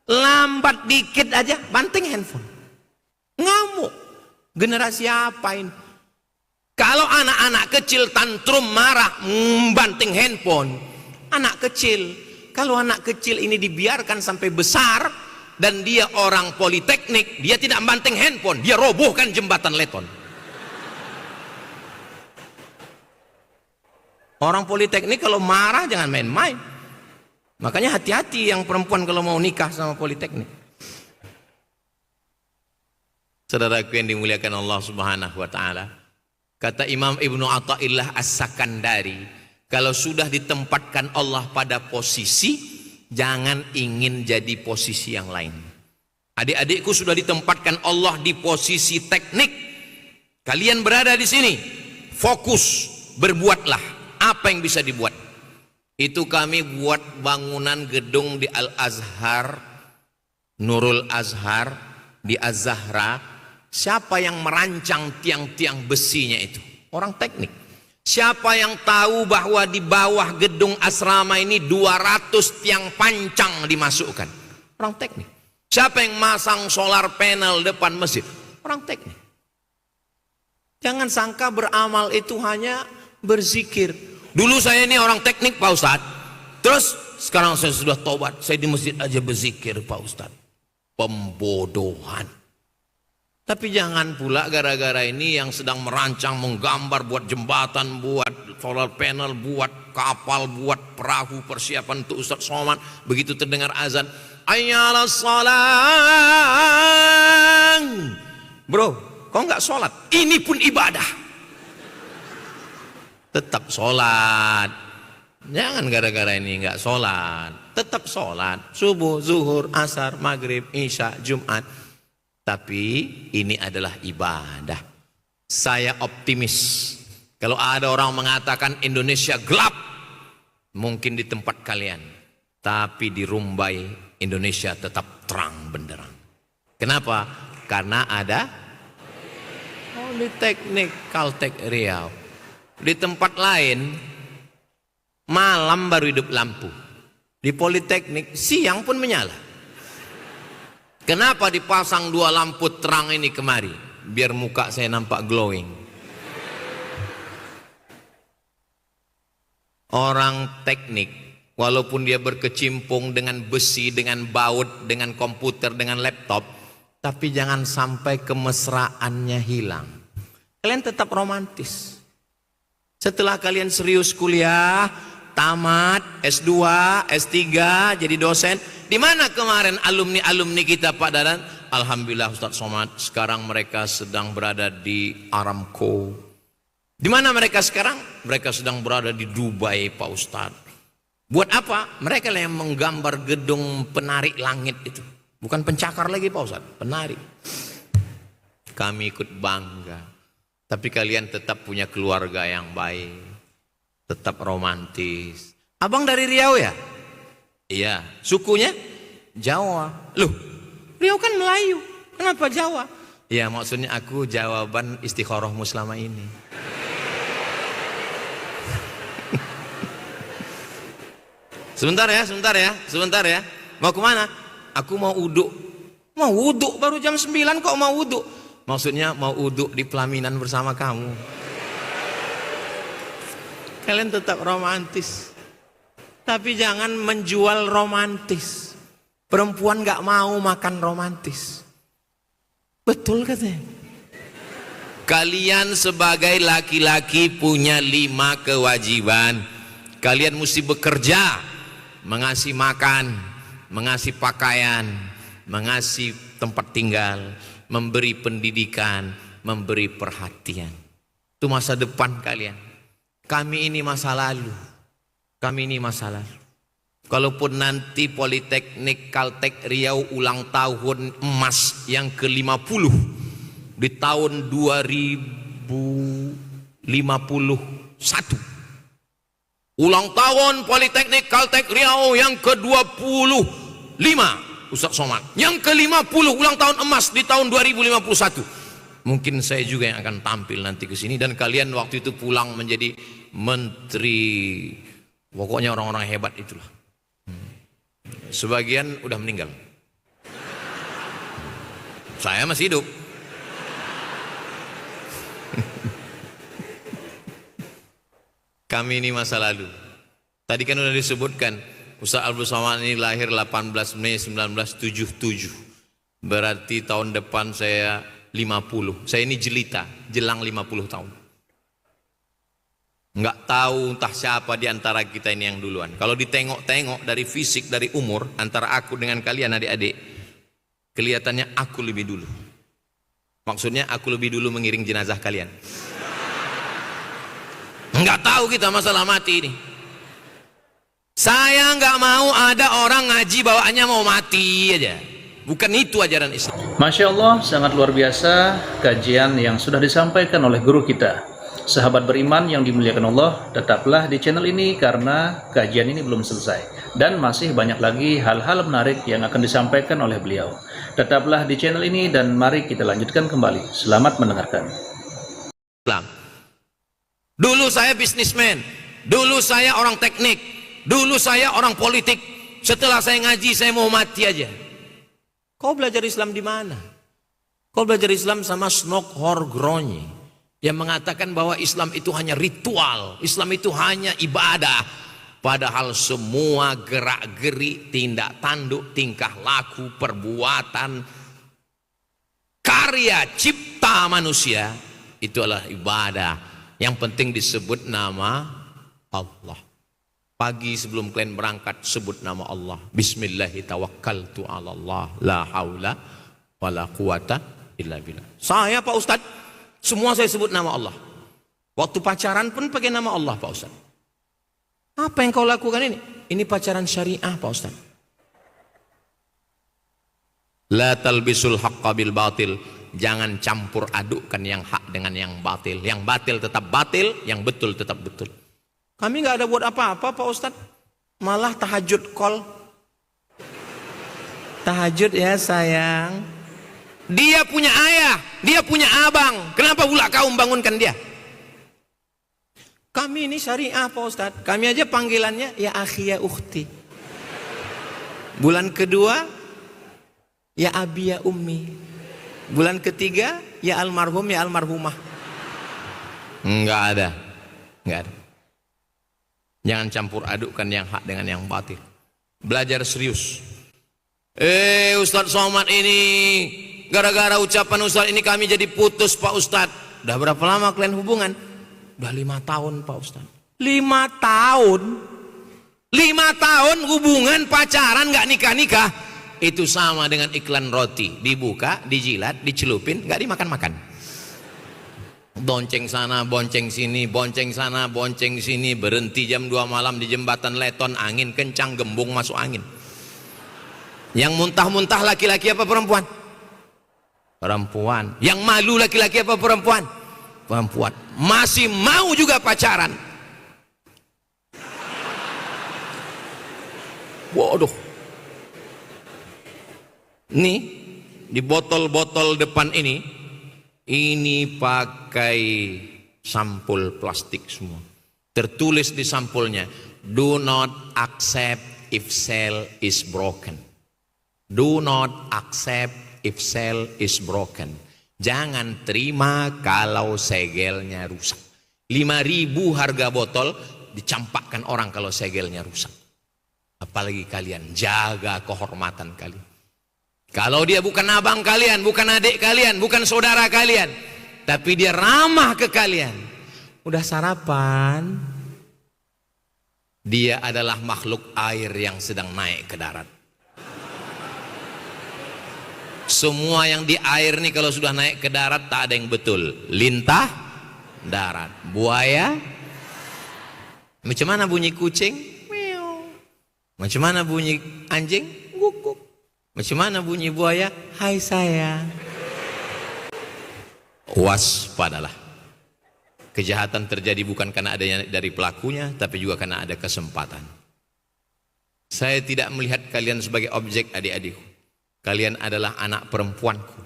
lambat dikit aja banting handphone. Ngamuk. Generasi apa ini? Kalau anak-anak kecil tantrum marah banting handphone, anak kecil. Kalau anak kecil ini dibiarkan sampai besar dan dia orang politeknik, dia tidak banting handphone, dia robohkan jembatan Leton. Orang politeknik kalau marah jangan main-main. Makanya hati-hati yang perempuan kalau mau nikah sama politeknik. Saudaraku yang dimuliakan Allah Subhanahu wa taala. Kata Imam Ibnu Athaillah As-Sakandari, kalau sudah ditempatkan Allah pada posisi, jangan ingin jadi posisi yang lain. Adik-adikku sudah ditempatkan Allah di posisi teknik. Kalian berada di sini, fokus, berbuatlah. Apa yang bisa dibuat? Itu kami buat bangunan gedung di Al-Azhar, Nurul Azhar, di Az-Zahra. Siapa yang merancang tiang-tiang besinya itu? Orang teknik. Siapa yang tahu bahwa di bawah gedung asrama ini 200 tiang pancang dimasukkan? Orang teknik. Siapa yang masang solar panel depan masjid? Orang teknik. Jangan sangka beramal itu hanya berzikir. Dulu saya ini orang teknik Pak Ustadz. Terus sekarang saya sudah tobat. Saya di masjid aja berzikir Pak Ustadz. Pembodohan. Tapi jangan pula gara-gara ini yang sedang merancang, menggambar, buat jembatan, buat solar panel, buat kapal, buat perahu, persiapan untuk Ustadz Somad. Begitu terdengar azan, Ayyalas salam. Bro, kau nggak sholat? Ini pun ibadah. Tetap sholat. Jangan gara-gara ini nggak sholat. Tetap sholat. Subuh, zuhur, asar, maghrib, isya, Jumat. Tapi ini adalah ibadah. Saya optimis. Kalau ada orang mengatakan Indonesia gelap, mungkin di tempat kalian. Tapi di Rumbai, Indonesia tetap terang benderang. Kenapa? Karena ada Politeknik Caltech Riau. Di tempat lain, malam baru hidup lampu. Di Politeknik siang pun menyala. Kenapa dipasang 2 lampu terang ini kemari? Biar muka saya nampak glowing. Orang teknik, walaupun dia berkecimpung dengan besi, dengan baut, dengan komputer, dengan laptop, tapi jangan sampai kemesraannya hilang. Kalian tetap romantis. Setelah kalian serius kuliah, tamat, S2, S3, jadi dosen. Di mana kemarin alumni-alumni kita Pak Dadan? Alhamdulillah Ustadz Somad, sekarang mereka sedang berada di Aramco. Di mana mereka sekarang? Mereka sedang berada di Dubai Pak Ustadz. Buat apa? Mereka lah yang menggambar gedung penarik langit itu. Bukan pencakar lagi Pak Ustadz, penarik. Kami ikut bangga. Tapi kalian tetap punya keluarga yang baik. Tetap romantis. Abang dari Riau ya? Iya. Sukunya? Jawa. Loh, Riau kan Melayu. Kenapa Jawa? Ya maksudnya aku jawaban istikharahmu selama ini. Sebentar ya. Mau kemana? Aku mau uduk. Mau uduk baru jam 9 kok mau uduk? Maksudnya mau uduk di pelaminan bersama kamu. Kalian tetap romantis. Tapi jangan menjual romantis. Perempuan gak mau makan romantis. Betul katanya. Kalian sebagai laki-laki punya 5 kewajiban. Kalian mesti bekerja, mengasih makan, mengasih pakaian, mengasih tempat tinggal, memberi pendidikan, memberi perhatian. Itu masa depan kalian. Kami ini masa lalu. Kalaupun nanti Politeknik Caltech Riau ulang tahun emas yang ke-50 di tahun 2051. Ulang tahun Politeknik Caltech Riau yang ke-25 Ustadz Somad. Yang ke-50 ulang tahun emas di tahun 2051. Mungkin saya juga yang akan tampil nanti ke sini dan kalian waktu itu pulang menjadi menteri. Pokoknya orang-orang hebat itulah. Sebagian udah meninggal. Saya masih hidup. Kami ini masa lalu. Tadi kan sudah disebutkan Ustaz Abdul Somad ini lahir 18 Mei 1977. Berarti tahun depan saya 50. Saya ini jelita, jelang 50 tahun. Enggak tahu entah siapa di antara kita ini yang duluan. Kalau ditengok-tengok dari fisik, dari umur, antara aku dengan kalian adik-adik, kelihatannya aku lebih dulu. Maksudnya aku lebih dulu mengiring jenazah kalian. Enggak tahu kita masalah mati ini. Saya enggak mau ada orang ngaji bawaannya mau mati aja. Bukan itu ajaran Islam. Masya Allah, sangat luar biasa kajian yang sudah disampaikan oleh guru kita. Sahabat beriman yang dimuliakan Allah, tetaplah di channel ini karena kajian ini belum selesai. Dan masih banyak lagi hal-hal menarik yang akan disampaikan oleh beliau. Tetaplah di channel ini dan mari kita lanjutkan kembali. Selamat mendengarkan. Dulu saya bisnismen, dulu saya orang teknik, dulu saya orang politik. Setelah saya ngaji, saya mau mati aja. Kau belajar Islam di mana? Kau belajar Islam sama Snok Horgronyi yang mengatakan bahwa Islam itu hanya ritual, Islam itu hanya ibadah. Padahal semua gerak-gerik, tindak tanduk, tingkah laku, perbuatan, karya cipta manusia itu adalah ibadah. Yang penting disebut nama Allah. Pagi sebelum kalian berangkat sebut nama Allah. Bismillahirrahmanirrahim. Allah, la haula wala quwata illa billah. Saya Pak Ustadz, semua saya sebut nama Allah. Waktu pacaran pun pakai nama Allah Pak Ustadz. Apa yang kau lakukan ini? Ini pacaran syariah Pak Ustaz. La talbisul haqqa bil batil. Jangan campur adukkan yang hak dengan yang batil. Yang batil tetap batil, yang betul tetap betul. Kami nggak ada buat apa-apa Pak Ustaz. Malah tahajud call. Tahajud ya sayang. Dia punya ayah, dia punya abang. Kenapa pula kau membangunkan dia? Kami ini syariah Pak Ustaz. Kami aja panggilannya ya akhi ya ukhti. Bulan kedua ya abi ya ummi. Bulan ketiga ya almarhum ya almarhumah. Enggak ada. Enggak ada. Jangan campur adukkan yang hak dengan yang batil. Belajar serius. Ustadz Somad ini gara-gara ucapan Ustadz ini kami jadi putus Pak Ustadz. Udah berapa lama kalian hubungan? Udah 5 tahun Pak Ustadz. 5 tahun? 5 tahun hubungan pacaran gak nikah-nikah. Itu sama dengan iklan roti. Dibuka, dijilat, dicelupin, gak dimakan-makan. Bonceng sana, bonceng sini, bonceng sana, bonceng sini. Berhenti jam 2 malam di jembatan Leton. Angin kencang, gembung masuk angin. Yang muntah-muntah laki-laki apa perempuan? Perempuan. Yang malu laki-laki apa perempuan? Perempuan. Masih mau juga pacaran. Waduh. Nih di botol-botol depan ini pakai sampul plastik semua. Tertulis di sampulnya, do not accept if cell is broken. Do not accept if cell is broken. Jangan terima kalau segelnya rusak. 5.000 harga botol dicampakkan orang kalau segelnya rusak. Apalagi kalian jaga kehormatan kalian. Kalau dia bukan abang kalian, bukan adik kalian, bukan saudara kalian, tapi dia ramah ke kalian. Udah sarapan? Dia adalah makhluk air yang sedang naik ke darat. Semua yang di air nih kalau sudah naik ke darat tak ada yang betul. Lintah darat. Buaya. Macam mana bunyi kucing? Meow. Macam mana bunyi anjing? Guguk. Macam mana bunyi buaya? Hai sayang. Waspadalah. Kejahatan terjadi bukan karena adanya dari pelakunya, tapi juga karena ada kesempatan. Saya tidak melihat kalian sebagai objek adik-adikku. Kalian adalah anak perempuanku.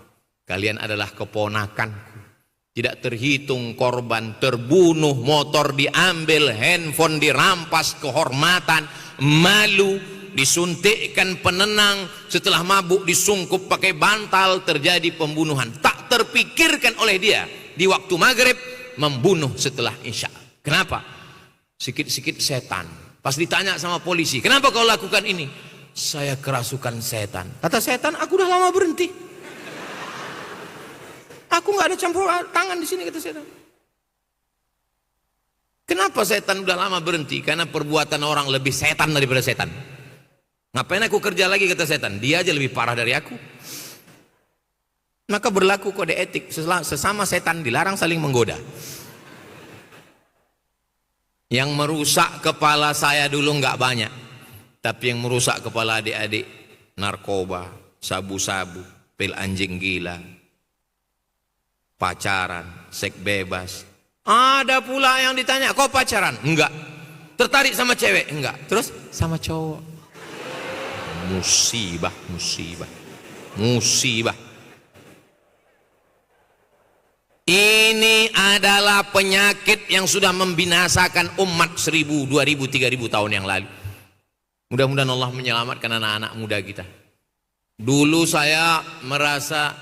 Kalian adalah keponakanku. Tidak terhitung korban terbunuh, motor diambil, handphone dirampas, kehormatan, malu, disuntikkan penenang, setelah mabuk disungkup pakai bantal, terjadi pembunuhan. Tak terpikirkan oleh dia di waktu maghrib membunuh setelah isya. Kenapa? Sikit-sikit setan. Pas ditanya sama polisi, kenapa kau lakukan ini? Saya kerasukan setan. Kata setan, aku udah lama berhenti. Aku nggak ada campur tangan di sini, kata setan. Kenapa setan udah lama berhenti? Karena perbuatan orang lebih setan daripada setan. Ngapain aku kerja lagi, kata setan? Dia aja lebih parah dari aku. Maka berlaku kode etik, sesama setan dilarang saling menggoda. Yang merusak kepala saya dulu nggak banyak, tapi yang merusak kepala adik-adik, narkoba, sabu-sabu, pil anjing gila, pacaran, seks bebas. Ada pula yang ditanya, kau pacaran? Enggak. Tertarik sama cewek? Enggak. Terus sama cowok? Musibah, musibah, musibah. Ini adalah penyakit yang sudah membinasakan umat 1000, 2000, 3000 tahun yang lalu. Mudah-mudahan Allah menyelamatkan anak-anak muda kita. Dulu saya merasa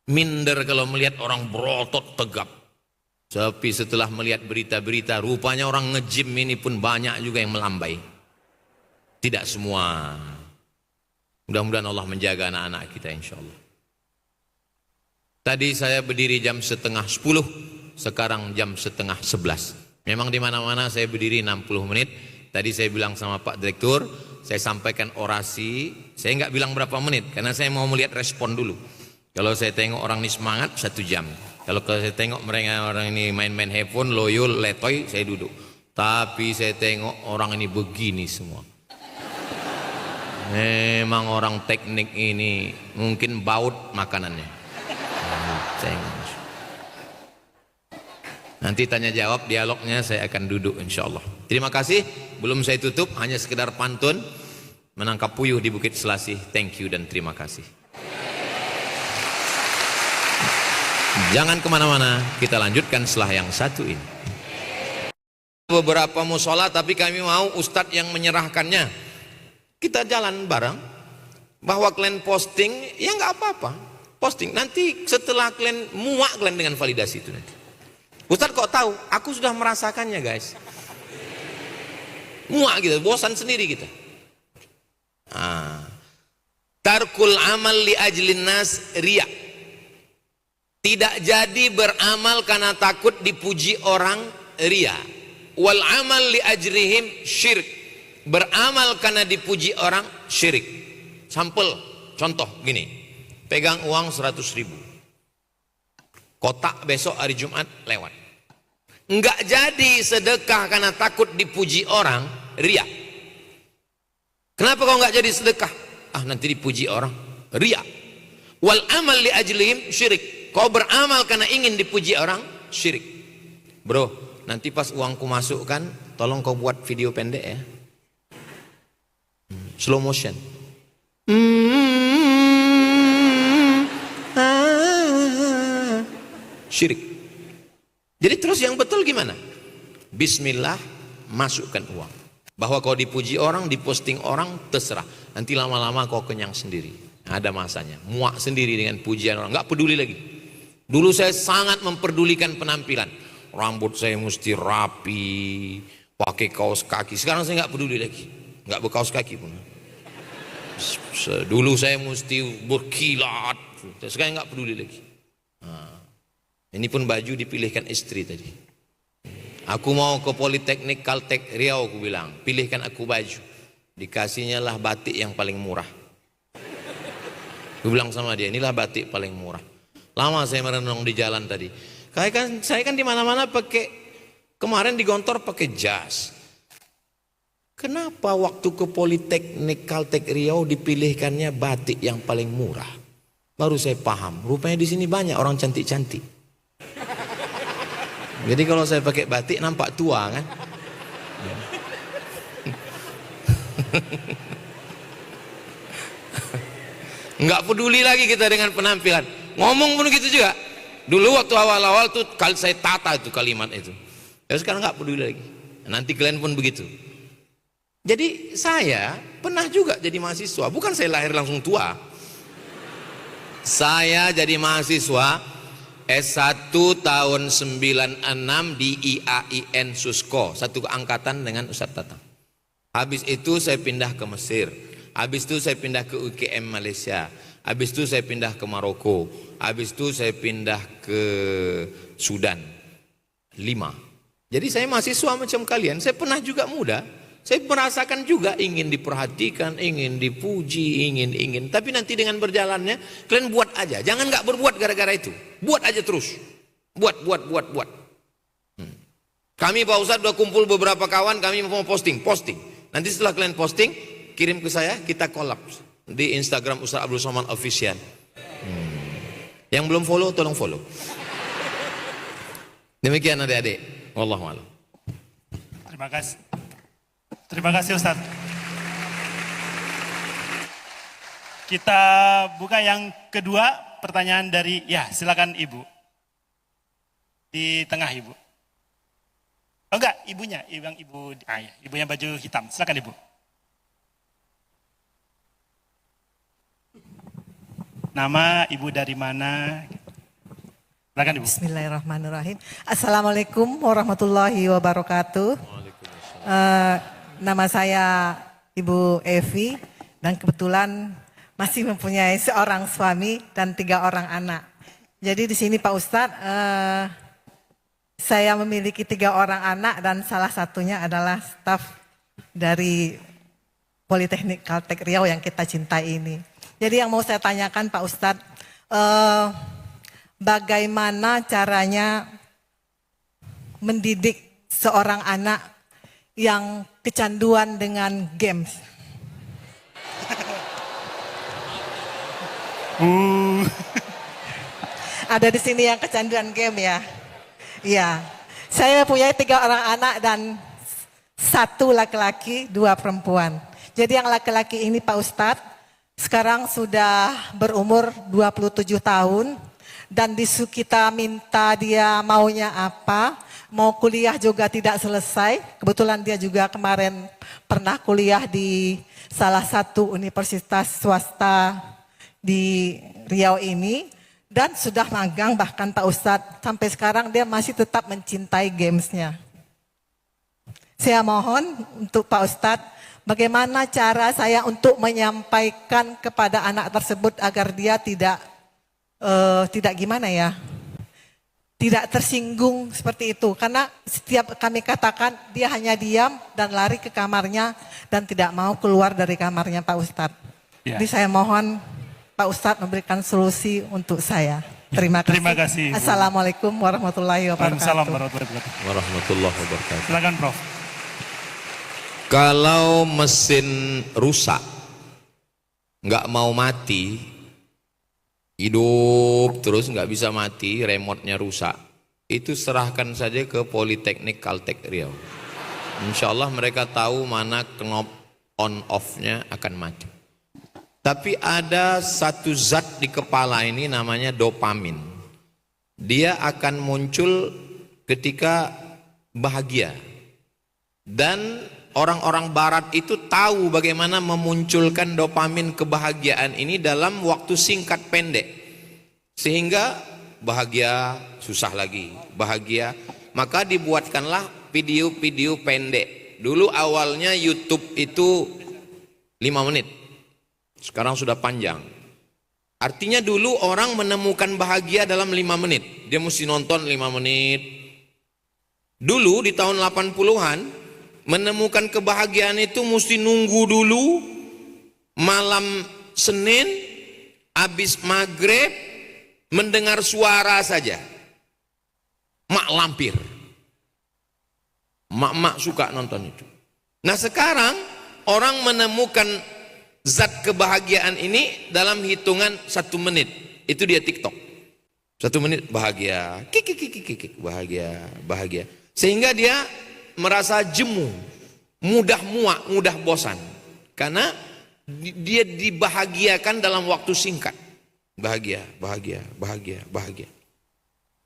minder kalau melihat orang berotot tegap. Tapi setelah melihat berita-berita, rupanya orang nge-gym ini pun banyak juga yang melambai. Tidak semua. Mudah-mudahan Allah menjaga anak-anak kita insya Allah. Tadi saya berdiri jam 9:30, sekarang jam 10:30. Memang di mana-mana saya berdiri 60 menit. Tadi saya bilang sama Pak Direktur, saya sampaikan orasi, saya nggak bilang berapa menit, karena saya mau melihat respon dulu. Kalau saya tengok orang ini semangat, 1 jam. Kalau saya tengok mereka orang ini main-main handphone, loyo, letoy, saya duduk. Tapi saya tengok orang ini begini semua. Memang orang teknik ini mungkin baut makanannya. Nanti tanya jawab dialognya saya akan duduk insyaallah. Terima kasih. Belum saya tutup, hanya sekedar pantun menangkap puyuh di Bukit Selasih. Thank you dan terima kasih. Jangan kemana-mana, kita lanjutkan setelah yang satu ini. Beberapa musola tapi kami mau ustadz yang menyerahkannya. Kita jalan bareng. Bahwa kalian posting, ya nggak apa-apa. Posting, nanti setelah kalian muak kalian dengan validasi itu nanti. Ustadz kok tahu? Aku sudah merasakannya guys. Muak gitu, bosan sendiri kita. Tarkul amal li ajlin nas riya. Tidak jadi beramal karena takut dipuji orang, riya. Wal amal li ajrihim syirik. Beramal karena dipuji orang, syirik. Sampel, contoh gini. Pegang uang 100.000. Kotak besok hari Jumat lewat. Enggak jadi sedekah karena takut dipuji orang, riya. Kenapa kau enggak jadi sedekah? Nanti dipuji orang, riya. Wal amal li ajlihim syirik. Kau beramal karena ingin dipuji orang, syirik. Bro, nanti pas uangku masukkan, tolong kau buat video pendek ya. Slow motion. Syirik. Jadi terus yang betul gimana? Bismillah, masukkan uang. Bahwa kau dipuji orang, diposting orang, terserah. Nanti lama-lama kau kenyang sendiri. Ada masanya. Muak sendiri dengan pujian orang. Nggak peduli lagi. Dulu saya sangat memperdulikan penampilan. Rambut saya mesti rapi, pakai kaos kaki. Sekarang saya nggak peduli lagi. Nggak berkaos kaki pun. Dulu saya mesti berkilat. Sekarang nggak peduli lagi. Ini pun baju dipilihkan istri tadi. Aku mau ke Politeknik Kaltek Riau, aku bilang, pilihkan aku baju. Dikasihnya lah batik yang paling murah. Aku bilang sama dia, inilah batik paling murah. Lama saya merenung di jalan tadi. Saya kan di mana-mana pakai, kemarin di Gontor pakai jas. Kenapa waktu ke Politeknik Kaltek Riau dipilihkannya batik yang paling murah? Baru saya paham. Rupanya di sini banyak orang cantik-cantik. Jadi kalau saya pakai batik nampak tua kan? Enggak peduli lagi kita dengan penampilan. Ngomong pun gitu juga. Dulu waktu awal-awal tuh saya tata itu kalimat itu. Ya sekarang enggak peduli lagi. Nanti kalian pun begitu. Jadi saya pernah juga jadi mahasiswa. Bukan saya lahir langsung tua. Saya jadi mahasiswa S1 tahun 96 di IAIN Susko, satu angkatan dengan Ustadz Tatang. Habis itu saya pindah ke Mesir. Habis itu saya pindah ke UGM Malaysia. Habis itu saya pindah ke Maroko. Habis itu saya pindah ke Sudan. 5. Jadi saya mahasiswa macam kalian. Saya pernah juga muda. Saya merasakan juga ingin diperhatikan, ingin dipuji, ingin. Tapi nanti dengan berjalannya, kalian buat aja. Jangan nggak berbuat gara-gara itu. Buat aja terus. Buat. Kami Pak Ustadz udah kumpul beberapa kawan, kami mau posting. Nanti setelah kalian posting, kirim ke saya, kita collab di Instagram Ustadz Abdul Somad Official. Yang belum follow, tolong follow. Demikian adik-adik. Wallahu a'lam. Terima kasih Ustadz. Kita buka yang kedua, pertanyaan dari, ya silakan Ibu. Di tengah Ibu. Oh enggak, ibunya, ibu yang baju hitam. Silakan Ibu. Nama, Ibu dari mana? Silakan Ibu. Bismillahirrahmanirrahim. Assalamualaikum warahmatullahi wabarakatuh. Nama saya Ibu Evi dan kebetulan masih mempunyai seorang suami dan 3 orang anak. Jadi di sini Pak Ustadz, saya memiliki 3 orang anak dan salah satunya adalah staf dari Politeknik Kaltek Riau yang kita cintai ini. Jadi yang mau saya tanyakan Pak Ustadz, bagaimana caranya mendidik seorang anak yang kecanduan dengan games? Ada di sini yang kecanduan game ya? Iya. Saya punya 3 orang anak dan 1 laki-laki, 2 perempuan. Jadi yang laki-laki ini Pak Ustadz sekarang sudah berumur 27 tahun dan kita minta dia maunya apa, mau kuliah juga tidak selesai. Kebetulan dia juga kemarin pernah kuliah di salah satu universitas swasta di Riau ini dan sudah magang bahkan Pak Ustadz sampai sekarang dia masih tetap mencintai gamesnya. Saya mohon untuk Pak Ustadz, bagaimana cara saya untuk menyampaikan kepada anak tersebut agar dia tidak gimana ya, tidak tersinggung seperti itu. Karena setiap kami katakan dia hanya diam dan lari ke kamarnya dan tidak mau keluar dari kamarnya Pak Ustadz. Ya. Jadi saya mohon Pak Ustadz memberikan solusi untuk saya. Terima kasih. Terima kasih, Bu. Assalamualaikum warahmatullahi Waalaikumsalam wabarakatuh. warahmatullahi wabarakatuh. Warahmatullahi wabarakatuh. Silakan Prof. Kalau mesin rusak, nggak mau mati, hidup terus nggak bisa mati, remote-nya rusak, itu serahkan saja ke Politeknik Kaltek Riau. Insya Allah mereka tahu mana knop on off-nya akan mati. Tapi ada satu zat di kepala ini namanya dopamin. Dia akan muncul ketika bahagia. Dan orang-orang barat itu tahu bagaimana memunculkan dopamin kebahagiaan ini dalam waktu singkat pendek. Sehingga bahagia, susah lagi, bahagia. Maka dibuatkanlah video-video pendek. Dulu awalnya YouTube itu 5 menit. Sekarang sudah panjang. Artinya dulu orang menemukan bahagia dalam 5 menit. Dia mesti nonton 5 menit. Dulu di tahun 80-an menemukan kebahagiaan itu mesti nunggu dulu malam Senin habis maghrib mendengar suara saja. Mak lampir. Mak-mak suka nonton itu. Nah sekarang orang menemukan zat kebahagiaan ini dalam hitungan 1 menit. Itu dia TikTok. 1 menit bahagia, kik, bahagia, bahagia. Sehingga dia merasa jemu, mudah muak, mudah bosan. Karena dia dibahagiakan dalam waktu singkat. Bahagia, bahagia, bahagia, bahagia.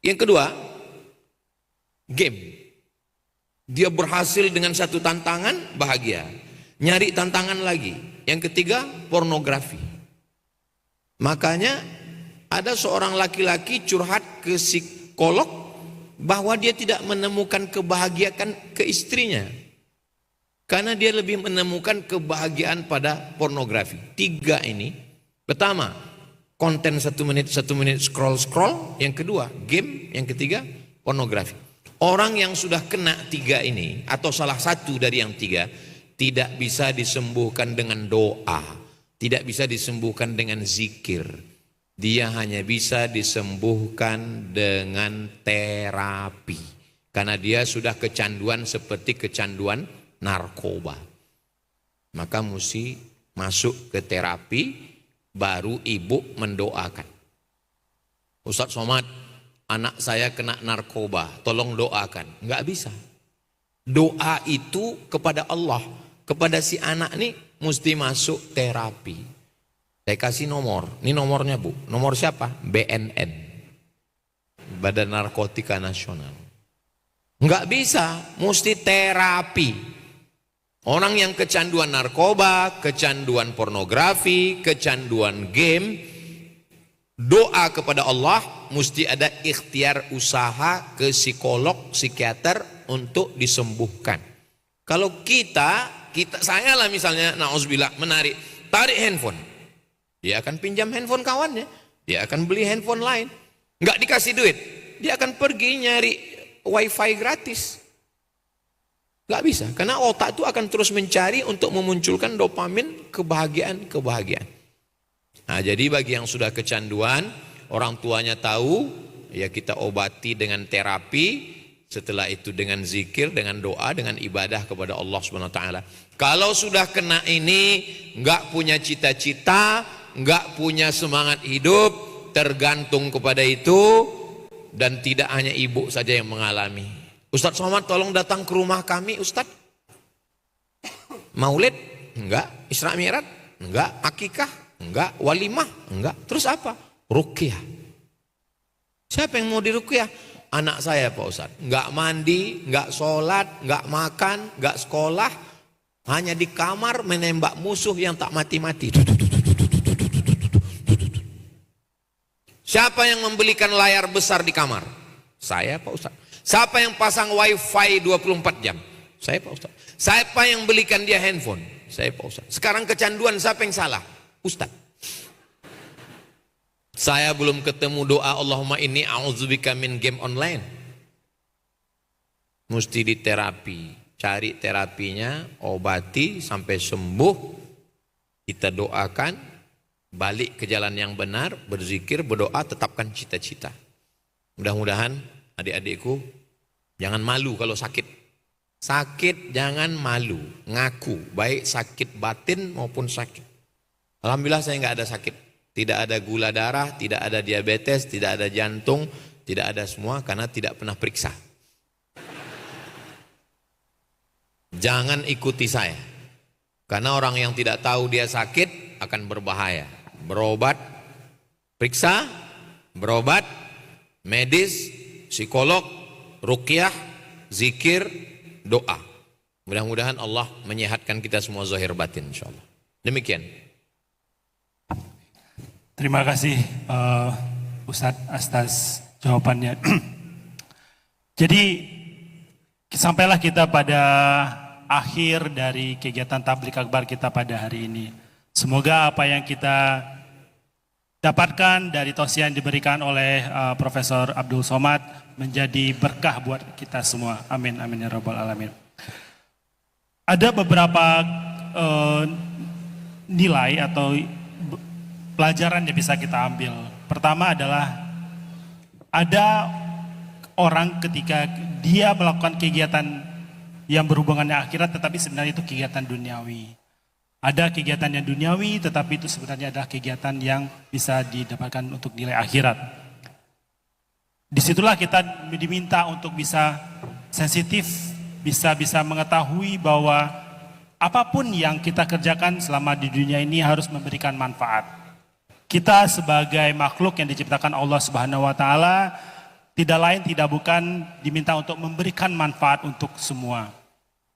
Yang kedua, game. Dia berhasil dengan satu tantangan, bahagia. Nyari tantangan lagi. Yang ketiga, pornografi. Makanya ada seorang laki-laki curhat ke psikolog bahwa dia tidak menemukan kebahagiaan ke istrinya. Karena dia lebih menemukan kebahagiaan pada pornografi. 3 ini. Pertama, konten 1 menit scroll. Yang kedua, game. Yang ketiga, pornografi. Orang yang sudah kena 3 ini atau salah satu dari yang 3 tidak bisa disembuhkan dengan doa, tidak bisa disembuhkan dengan zikir. Dia hanya bisa disembuhkan dengan terapi. Karena dia sudah kecanduan seperti kecanduan narkoba. Maka mesti masuk ke terapi, baru ibu mendoakan. Ustaz Somad, anak saya kena narkoba, tolong doakan. Enggak bisa. Doa itu kepada Allah, kepada si anak nih mesti masuk terapi. Saya kasih nomor, ini nomornya Bu. Nomor siapa? BNN, Badan Narkotika Nasional. Enggak bisa, mesti terapi. Orang yang kecanduan narkoba, kecanduan pornografi, kecanduan game, doa kepada Allah, mesti ada ikhtiar usaha ke psikolog, psikiater untuk disembuhkan. Kalau saya lah misalnya, na'udzubillah, tarik handphone. Dia akan pinjam handphone kawannya, dia akan beli handphone lain. Enggak dikasih duit, dia akan pergi nyari wifi gratis. Enggak bisa, karena otak itu akan terus mencari untuk memunculkan dopamin, kebahagiaan. Nah, jadi bagi yang sudah kecanduan, orang tuanya tahu, ya kita obati dengan terapi, Setelah itu dengan zikir, dengan doa, dengan ibadah kepada Allah Subhanahu wa taala. Kalau sudah kena ini, enggak punya cita-cita, enggak punya semangat hidup, tergantung kepada itu, dan tidak hanya ibu saja yang mengalami. Ustadz Somad tolong datang ke rumah kami Ustadz. Maulid? Enggak. Isra Mi'raj? Enggak. Akikah? Enggak. Walimah? Enggak. Terus apa? Ruqyah. Siapa yang mau diruqyah? Anak saya Pak Ustadz. Enggak mandi, enggak sholat, enggak makan, enggak sekolah. Hanya di kamar menembak musuh yang tak mati-mati. Siapa yang membelikan layar besar di kamar? Saya Pak Ustadz. Siapa yang pasang wifi 24 jam? Saya Pak Ustadz. Siapa yang belikan dia handphone? Saya Pak Ustadz. Sekarang kecanduan siapa yang salah? Ustadz. Saya belum ketemu doa Allahumma inni a'udzubika min game online. Mesti diterapi. Cari terapinya, obati sampai sembuh. Kita doakan, balik ke jalan yang benar, berzikir, berdoa, tetapkan cita-cita. Mudah-mudahan adik-adikku jangan malu kalau sakit. Sakit jangan malu, ngaku, baik sakit batin maupun sakit. Alhamdulillah saya nggak ada sakit. Tidak ada gula darah, tidak ada diabetes, tidak ada jantung, tidak ada semua karena tidak pernah periksa. Jangan ikuti saya. Karena orang yang tidak tahu dia sakit akan berbahaya. Berobat, periksa, berobat, medis, psikolog, ruqyah, zikir, doa. Mudah-mudahan Allah menyehatkan kita semua zahir batin insyaallah. Demikian. Terima kasih Ustadz atas jawabannya. Jadi sampailah kita pada akhir dari kegiatan tabligh akbar kita pada hari ini. Semoga apa yang kita dapatkan dari tausiah yang diberikan oleh Profesor Abdul Somad menjadi berkah buat kita semua. Amin, amin ya rabbal alamin. Ada beberapa nilai atau pelajaran yang bisa kita ambil. Pertama adalah ada orang ketika dia melakukan kegiatan yang berhubungan dengan akhirat tetapi sebenarnya itu kegiatan duniawi. Ada kegiatan yang duniawi tetapi itu sebenarnya adalah kegiatan yang bisa didapatkan untuk nilai akhirat. Disitulah kita diminta untuk bisa sensitif, bisa mengetahui bahwa apapun yang kita kerjakan selama di dunia ini harus memberikan manfaat. Kita sebagai makhluk yang diciptakan Allah Subhanahu wa taala tidak lain tidak bukan diminta untuk memberikan manfaat untuk semua.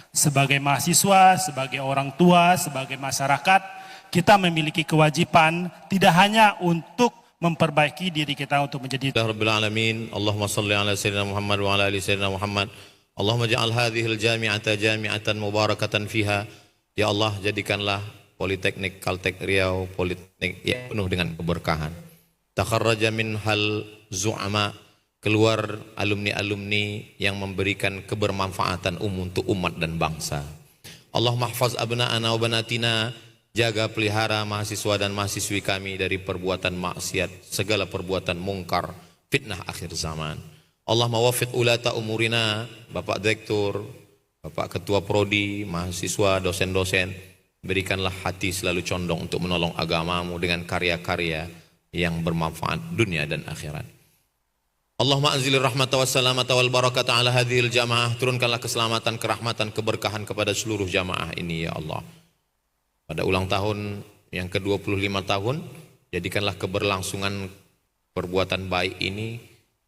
Sebagai mahasiswa, sebagai orang tua, sebagai masyarakat, kita memiliki kewajiban tidak hanya untuk memperbaiki diri kita untuk menjadi Rabbil alamin. Allahumma shalli ala sayyidina Muhammad wa ala ali sayyidina Muhammad. Allahumma ja'al hadhil jami'ata jami'atan mubarakatan fiha. Ya Allah, jadikanlah Politeknik Kaltek Riau, Politeknik yang penuh dengan keberkahan. Takharraja min hal zu'ama, keluar alumni-alumni yang memberikan kebermanfaatan untuk umat dan bangsa. Allahumma hafaz abna'ana wa banatina, jaga pelihara mahasiswa dan mahasiswi kami dari perbuatan maksiat, segala perbuatan mungkar, fitnah akhir zaman. Allahumma wafiq ulata umurina, Bapak Direktur, Bapak Ketua Prodi, mahasiswa, dosen-dosen, berikanlah hati selalu condong untuk menolong agamamu dengan karya-karya yang bermanfaat dunia dan akhirat. Allahumma anzilir rahmata wassalamata wal barakata ala hadhil jamaah, turunkanlah keselamatan, kerahmatan, keberkahan kepada seluruh jamaah ini ya Allah. Pada ulang tahun yang ke-25 tahun, jadikanlah keberlangsungan perbuatan baik ini,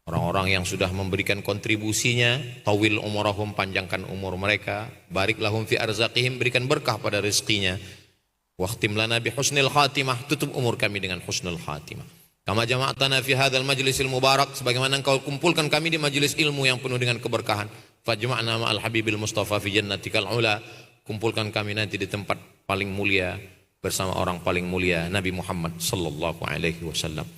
orang-orang yang sudah memberikan kontribusinya, tawil umurahum, panjangkan umur mereka, barik lahum fi arzaqihim, berikan berkah pada rezekinya, waqtim lana bi husnil khatimah, tutup umur kami dengan husnul khatimah. Kama jama'atana fi hadzal majlisil mubarak, sebagaimana engkau kumpulkan kami di majelis ilmu yang penuh dengan keberkahan, fajma'na ma'al habibil mustafa fi jannatikal ula, kumpulkan kami nanti di tempat paling mulia bersama orang paling mulia Nabi Muhammad sallallahu alaihi wasallam.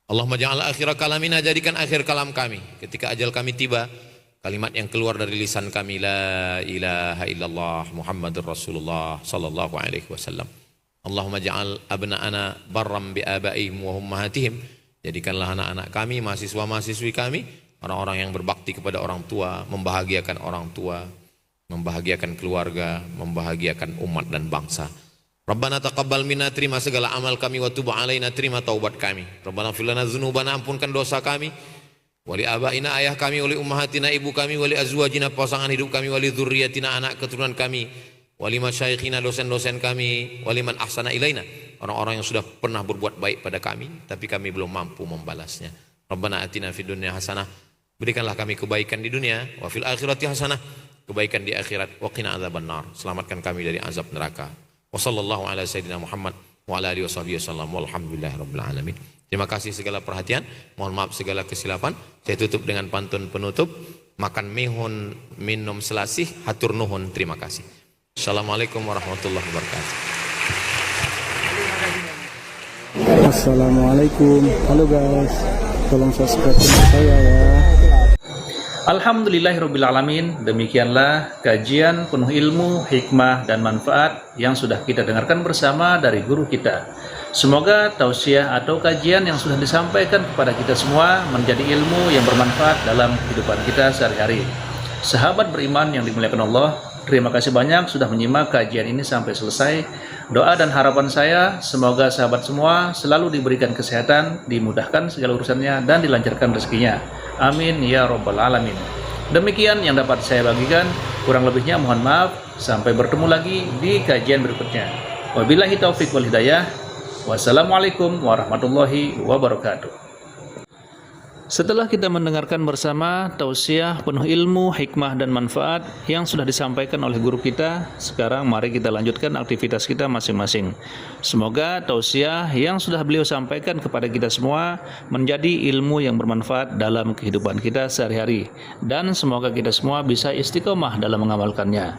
Allahumma ja'al akhir kalamina, jadikan akhir kalam kami ketika ajal kami tiba, kalimat yang keluar dari lisan kami, la ilaha illallah Muhammadur Rasulullah sallallahu alaihi wasallam. Allahumma ja'al abna'ana barram bi abaihim wa ummahatihim, jadikanlah anak-anak kami, mahasiswa-mahasiswi kami orang-orang yang berbakti kepada orang tua, membahagiakan orang tua, membahagiakan keluarga, membahagiakan umat dan bangsa. Rabbana taqabbal minna, terima segala amal kami, wa tub alaina, terima taubat kami. Rabbana fir lana dzunubana, ampunkan dosa kami. Wali abaina, ayah kami, wali ummahatina, ibu kami, wali azwajina, pasangan hidup kami, wali dzurriyyatina, anak keturunan kami, wali masyaikhina, dosen-dosen kami, wali man ahsana ilaina, orang-orang yang sudah pernah berbuat baik pada kami tapi kami belum mampu membalasnya. Rabbana atina fid dunya hasanah, berikanlah kami kebaikan di dunia, wa fil akhirati hasanah, kebaikan di akhirat, wa qina adzabannar, selamatkan kami dari azab neraka. Wa sallallahu ala sayyidina Muhammad wa ala alihi washabihi wasallam, walhamdulillahirabbil alamin. Terima kasih segala perhatian, mohon maaf segala kesilapan. Saya tutup dengan pantun penutup, makan mihun minum selasih, hatur nuhun, terima kasih. Assalamualaikum warahmatullahi wabarakatuh. Assalamualaikum, halo guys, tolong subscribe channel saya ya. Alhamdulillahirrabbilalamin. Demikianlah kajian penuh ilmu, hikmah, dan manfaat yang sudah kita dengarkan bersama dari guru kita. Semoga tausiah atau kajian yang sudah disampaikan kepada kita semua menjadi ilmu yang bermanfaat dalam kehidupan kita sehari-hari. Sahabat beriman yang dimuliakan Allah, terima kasih banyak sudah menyimak kajian ini sampai selesai. Doa dan harapan saya, semoga sahabat semua selalu diberikan kesehatan, dimudahkan segala urusannya, dan dilancarkan rezekinya. Amin ya rabbal alamin. Demikian yang dapat saya bagikan, kurang lebihnya mohon maaf. Sampai bertemu lagi di kajian berikutnya. Wabillahi taufiq wal hidayah. Wassalamualaikum warahmatullahi wabarakatuh. Setelah kita mendengarkan bersama tausiah penuh ilmu, hikmah, dan manfaat yang sudah disampaikan oleh guru kita, sekarang mari kita lanjutkan aktivitas kita masing-masing. Semoga tausiah yang sudah beliau sampaikan kepada kita semua menjadi ilmu yang bermanfaat dalam kehidupan kita sehari-hari, dan semoga kita semua bisa istiqomah dalam mengamalkannya.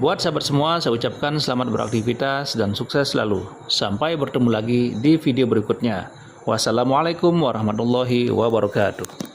Buat sahabat semua, saya ucapkan selamat beraktivitas dan sukses selalu. Sampai bertemu lagi di video berikutnya. Wassalamualaikum warahmatullahi wabarakatuh.